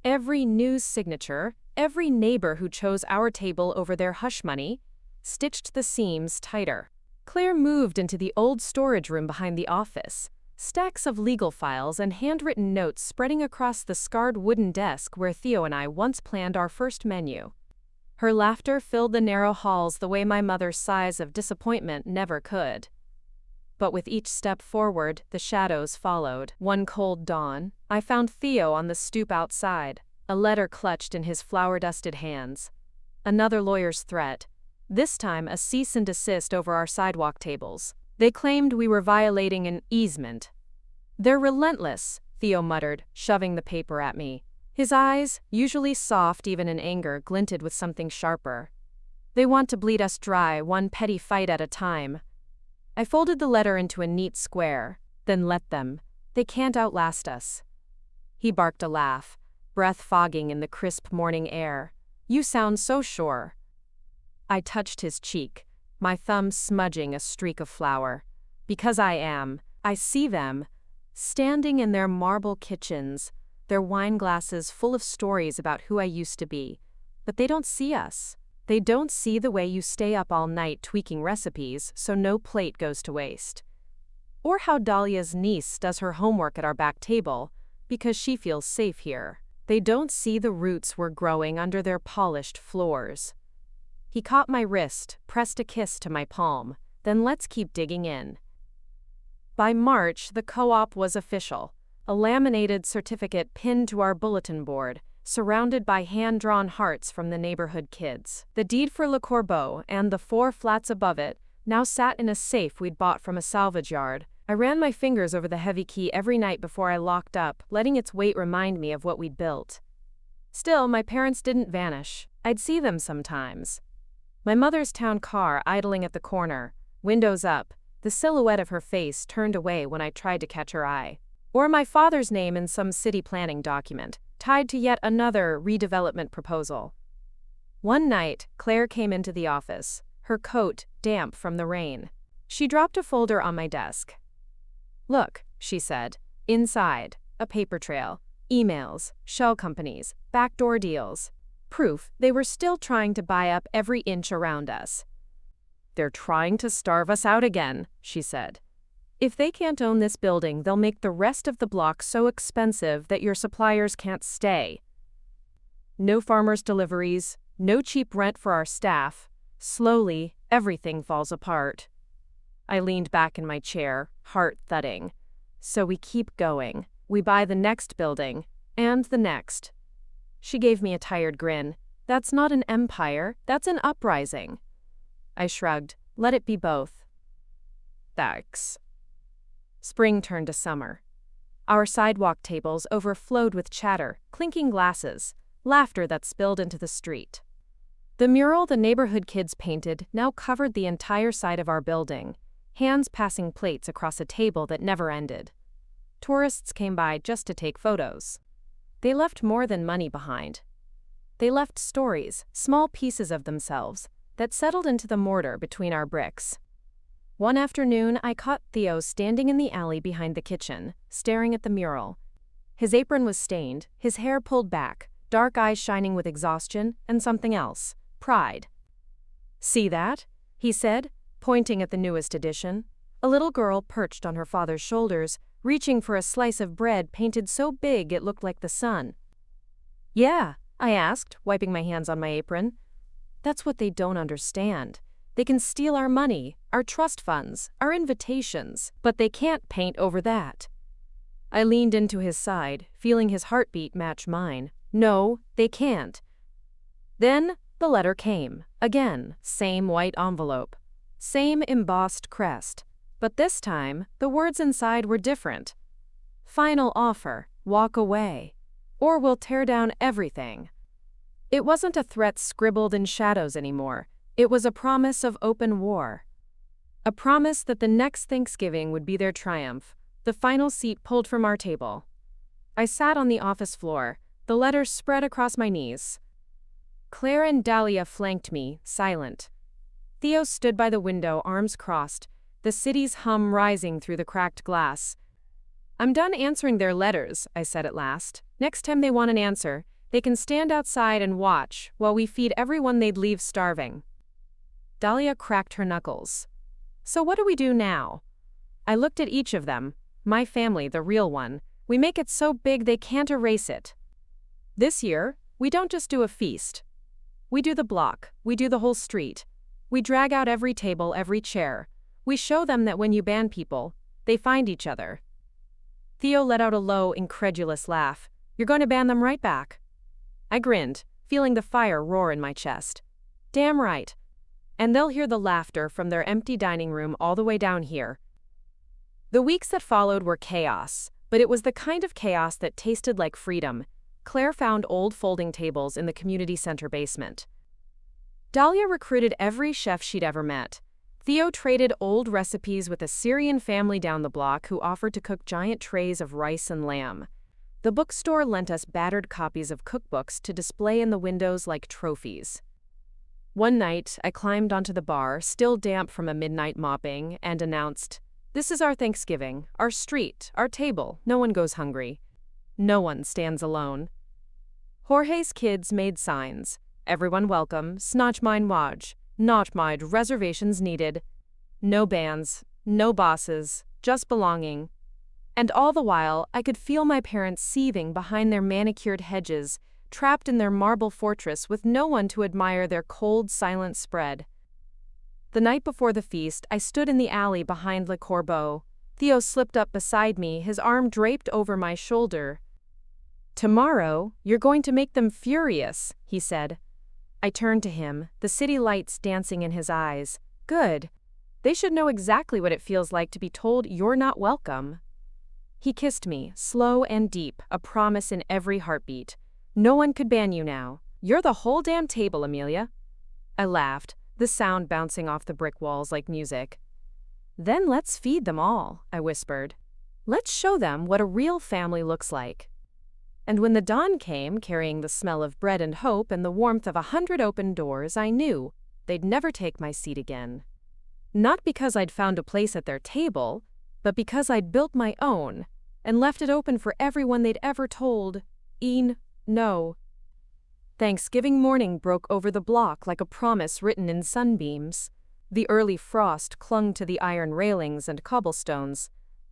Every news signature, every neighbor who chose our table over their hush money, stitched the seams tighter. Claire moved into the old storage room behind the office, stacks of legal files and handwritten notes spreading across the scarred wooden desk where Theo and I once planned our first menu. Her laughter filled the narrow halls the way my mother's sighs of disappointment never could. But with each step forward, the shadows followed. One cold dawn, I found Theo on the stoop outside, a letter clutched in his flour-dusted hands. Another lawyer's threat. this time a cease and desist over our sidewalk tables. They claimed we were violating an easement. "They're relentless," Theo muttered, shoving the paper at me. His eyes, usually soft even in anger, glinted with something sharper. "They want to bleed us dry, one petty fight at a time." I folded the letter into a neat square. "Then let them. They can't outlast us." He barked a laugh, breath fogging in the crisp morning air. "You sound so sure." I touched his cheek, my thumb smudging a streak of flour. "Because I am. I see them, standing in their marble kitchens, their wine glasses full of stories about who I used to be. But they don't see us. They don't see the way you stay up all night tweaking recipes so no plate goes to waste. Or how Dahlia's niece does her homework at our back table because she feels safe here. They don't see the roots we're growing under their polished floors." He caught my wrist, pressed a kiss to my palm. "Then let's keep digging in." By March, the co-op was official. A laminated certificate pinned to our bulletin board, surrounded by hand-drawn hearts from the neighborhood kids. The deed for Le Corbeau and the 4 flats above it now sat in a safe we'd bought from a salvage yard. I ran my fingers over the heavy key every night before I locked up, letting its weight remind me of what we'd built. Still, my parents didn't vanish. I'd see them sometimes. My mother's town car idling at the corner, windows up, the silhouette of her face turned away when I tried to catch her eye. Or my father's name in some city planning document, tied to yet another redevelopment proposal. One night, Claire came into the office, her coat damp from the rain. She dropped a folder on my desk. "Look," she said. "Inside, a paper trail, emails, shell companies, backdoor deals. Proof they were still trying to buy up every inch around us." "They're trying to starve us out again," she said. "If they can't own this building, they'll make the rest of the block so expensive that your suppliers can't stay. No farmers' deliveries, no cheap rent for our staff. Slowly, everything falls apart." I leaned back in my chair, heart thudding. "So we keep going. We buy the next building, and the next." She gave me a tired grin. "That's not an empire, that's an uprising." I shrugged. "Let it be both." Thanks. Spring turned to summer. Our sidewalk tables overflowed with chatter, clinking glasses, laughter that spilled into the street. The mural the neighborhood kids painted now covered the entire side of our building, hands passing plates across a table that never ended. Tourists came by just to take photos. They left more than money behind. They left stories, small pieces of themselves, that settled into the mortar between our bricks. One afternoon, I caught Theo standing in the alley behind the kitchen, staring at the mural. His apron was stained, his hair pulled back, dark eyes shining with exhaustion and something else, pride. "See that?" he said, pointing at the newest edition. A little girl perched on her father's shoulders, reaching for a slice of bread painted so big it looked like the sun. "Yeah," I asked, wiping my hands on my apron. "That's what they don't understand. They can steal our money, our trust funds, our invitations, but they can't paint over that." I leaned into his side, feeling his heartbeat match mine. "No, they can't." Then the letter came. Again, same white envelope. Same embossed crest. But this time, the words inside were different. "Final offer. Walk away. Or we'll tear down everything." It wasn't a threat scribbled in shadows anymore. It was a promise of open war. A promise that the next Thanksgiving would be their triumph, the final seat pulled from our table. I sat on the office floor, the letters spread across my knees. Claire and Dahlia flanked me, silent. Theo stood by the window, arms crossed, the city's hum rising through the cracked glass. "I'm done answering their letters," I said at last. "Next time they want an answer, they can stand outside and watch while we feed everyone they'd leave starving." Dahlia cracked her knuckles. "So what do we do now?" I looked at each of them. My family, the real one. We make it so big they can't erase it. This year, we don't just do a feast. We do the block. We do the whole street. We drag out every table, every chair. We show them that when you ban people, they find each other. Theo let out a low, incredulous laugh. "You're going to ban them right back." I grinned, feeling the fire roar in my chest. "Damn right." And they'll hear the laughter from their empty dining room all the way down here. The weeks that followed were chaos, but it was the kind of chaos that tasted like freedom. Claire found old folding tables in the community center basement. Dahlia recruited every chef she'd ever met. Theo traded old recipes with a Syrian family down the block who offered to cook giant trays of rice and lamb. The bookstore lent us battered copies of cookbooks to display in the windows like trophies. One night, I climbed onto the bar, still damp from a midnight mopping, and announced, "This is our Thanksgiving, our street, our table. No one goes hungry. No one stands alone." Jorge's kids made signs. "Everyone welcome, snotch mine waj, not mind reservations needed." No bands, no bosses, just belonging. And all the while, I could feel my parents seething behind their manicured hedges, trapped in their marble fortress with no one to admire their cold, silent spread. The night before the feast, I stood in the alley behind Le Corbeau. Theo slipped up beside me, his arm draped over my shoulder. "Tomorrow, you're going to make them furious," he said. I turned to him, the city lights dancing in his eyes. "Good. They should know exactly what it feels like to be told you're not welcome." He kissed me, slow and deep, a promise in every heartbeat. "No one could ban you now. You're the whole damn table, Amelia." I laughed, the sound bouncing off the brick walls like music. "Then let's feed them all," I whispered. "Let's show them what a real family looks like." And when the dawn came, carrying the smell of bread and hope and the warmth of 100 open doors, I knew they'd never take my seat again. Not because I'd found a place at their table, but because I'd built my own and left it open for everyone they'd ever told, no. Thanksgiving morning broke over the block like a promise written in sunbeams. The early frost clung to the iron railings and cobblestones,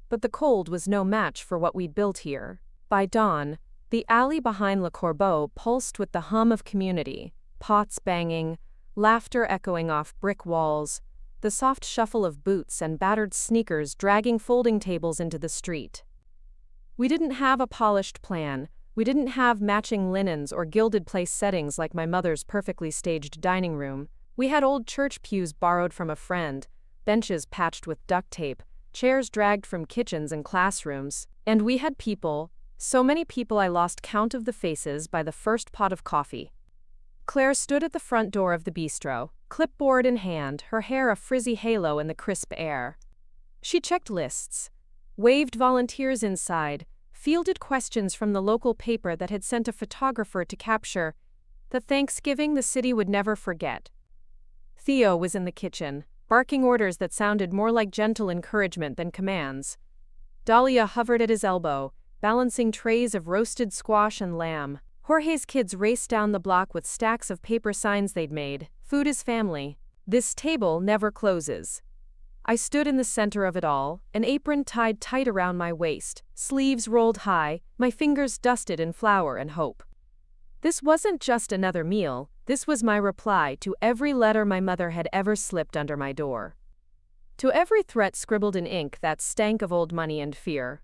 but the cold was no match for what we'd built here. By dawn, the alley behind Le Corbeau pulsed with the hum of community, pots banging, laughter echoing off brick walls, the soft shuffle of boots and battered sneakers dragging folding tables into the street. We didn't have a polished plan. We didn't have matching linens or gilded place settings like my mother's perfectly staged dining room. We had old church pews borrowed from a friend, benches patched with duct tape, chairs dragged from kitchens and classrooms, and we had people, so many people I lost count of the faces by the first pot of coffee. Claire stood at the front door of the bistro, clipboard in hand, her hair a frizzy halo in the crisp air. She checked lists, waved volunteers inside, fielded questions from the local paper that had sent a photographer to capture the Thanksgiving the city would never forget. Theo was in the kitchen, barking orders that sounded more like gentle encouragement than commands. Dahlia hovered at his elbow, balancing trays of roasted squash and lamb. Jorge's kids raced down the block with stacks of paper signs they'd made. "Food is family. This table never closes." I stood in the center of it all, an apron tied tight around my waist, sleeves rolled high, my fingers dusted in flour and hope. This wasn't just another meal, this was my reply to every letter my mother had ever slipped under my door. To every threat scribbled in ink that stank of old money and fear.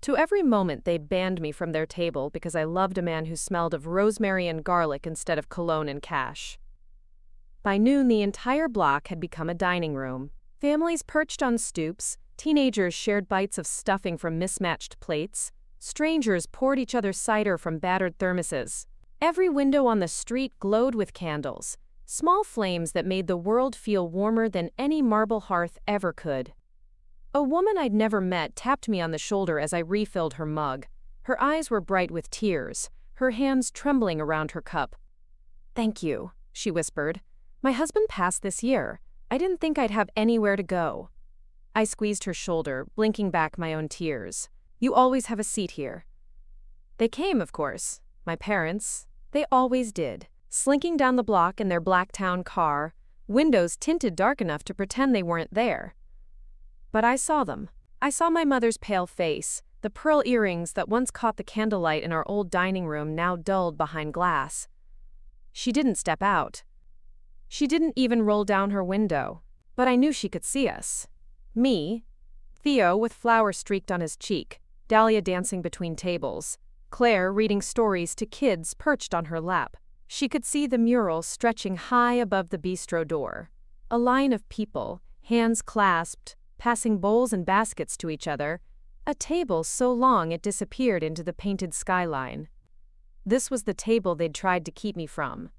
To every moment they'd banned me from their table because I loved a man who smelled of rosemary and garlic instead of cologne and cash. By noon, the entire block had become a dining room. Families perched on stoops, teenagers shared bites of stuffing from mismatched plates, strangers poured each other cider from battered thermoses. Every window on the street glowed with candles, small flames that made the world feel warmer than any marble hearth ever could. A woman I'd never met tapped me on the shoulder as I refilled her mug. Her eyes were bright with tears, her hands trembling around her cup. "Thank you," she whispered. "My husband passed this year. I didn't think I'd have anywhere to go." I squeezed her shoulder, blinking back my own tears. "You always have a seat here." They came, of course. My parents. They always did. Slinking down the block in their Blacktown car, windows tinted dark enough to pretend they weren't there. But I saw them. I saw my mother's pale face, the pearl earrings that once caught the candlelight in our old dining room now dulled behind glass. She didn't step out. She didn't even roll down her window, but I knew she could see us. Me, Theo with flour streaked on his cheek, Dahlia dancing between tables, Claire reading stories to kids perched on her lap. She could see the mural stretching high above the bistro door. a line of people, hands clasped, passing bowls and baskets to each other, a table so long it disappeared into the painted skyline. This was the table they'd tried to keep me from.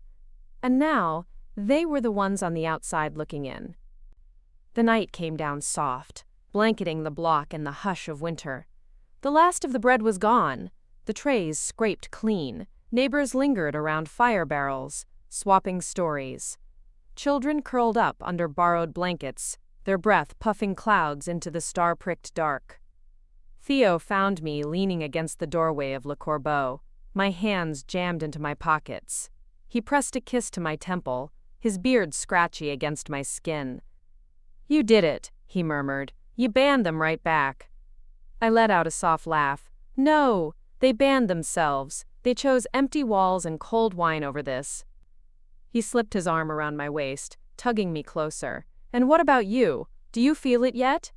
And now, they were the ones on the outside looking in. The night came down soft, blanketing the block in the hush of winter. The last of the bread was gone, the trays scraped clean, neighbors lingered around fire barrels, swapping stories. Children curled up under borrowed blankets, their breath puffing clouds into the star-pricked dark. Theo found me leaning against the doorway of Le Corbeau, my hands jammed into my pockets. He pressed a kiss to my temple, his beard scratchy against my skin. "You did it," he murmured. "You banned them right back." I let out a soft laugh. "No, they banned themselves. They chose empty walls and cold wine over this." He slipped his arm around my waist, tugging me closer. "And what about you? Do you feel it yet?"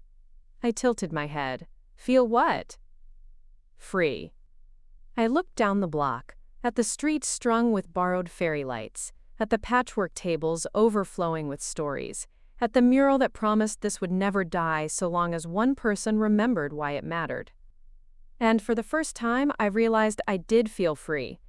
I tilted my head. "Feel what?" "Free." I looked down the block, at the streets strung with borrowed fairy lights, at the patchwork tables overflowing with stories, at the mural that promised this would never die so long as one person remembered why it mattered. And for the first time, I realized I did feel free.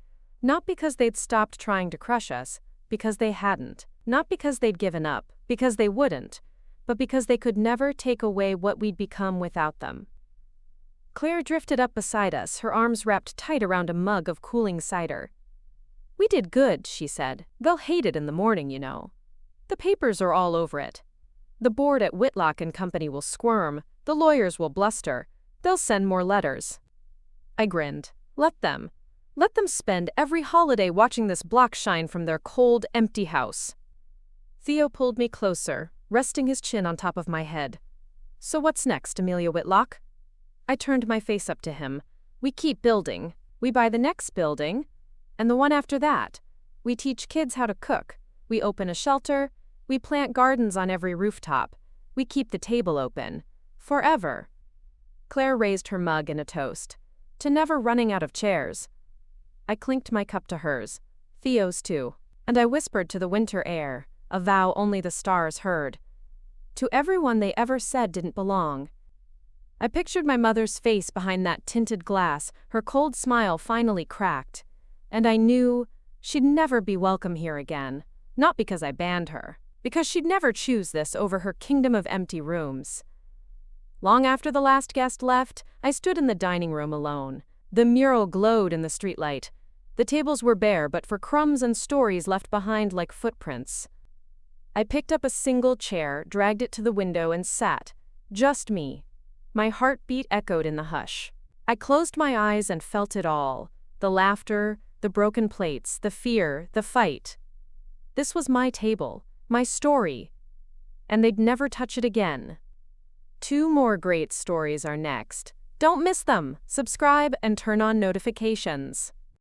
Not because they'd stopped trying to crush us, because they hadn't. Not because they'd given up, because they wouldn't, but because they could never take away what we'd become without them. Claire drifted up beside us, her arms wrapped tight around a mug of cooling cider. "We did good," she said. "They'll hate it in the morning, you know. The papers are all over it. The board at Whitlock and Company will squirm, the lawyers will bluster, they'll send more letters." I grinned. Let them. Let them spend every holiday watching this block shine from their cold, empty house. Theo pulled me closer, resting his chin on top of my head. "So what's next, Amelia Whitlock?" I turned my face up to him. "We keep building. We buy the next building. And the one after that. We teach kids how to cook. We open a shelter. We plant gardens on every rooftop. We keep the table open. Forever." Claire raised her mug in a toast. "To never running out of chairs." I clinked my cup to hers. Theo's too. And I whispered to the winter air, a vow only the stars heard. To everyone they ever said didn't belong. I pictured my mother's face behind that tinted glass, her cold smile finally cracked. And I knew she'd never be welcome here again. Not because I banned her. Because she'd never choose this over her kingdom of empty rooms. Long after the last guest left, I stood in the dining room alone. The mural glowed in the streetlight. The tables were bare but for crumbs and stories left behind like footprints. I picked up a single chair, dragged it to the window and sat. Just me. My heartbeat echoed in the hush. I closed my eyes and felt it all. The laughter, the broken plates, the fear, the fight. This was my table, my story. And they'd never touch it again. 2 more great stories are next. Don't miss them. Subscribe and turn on notifications.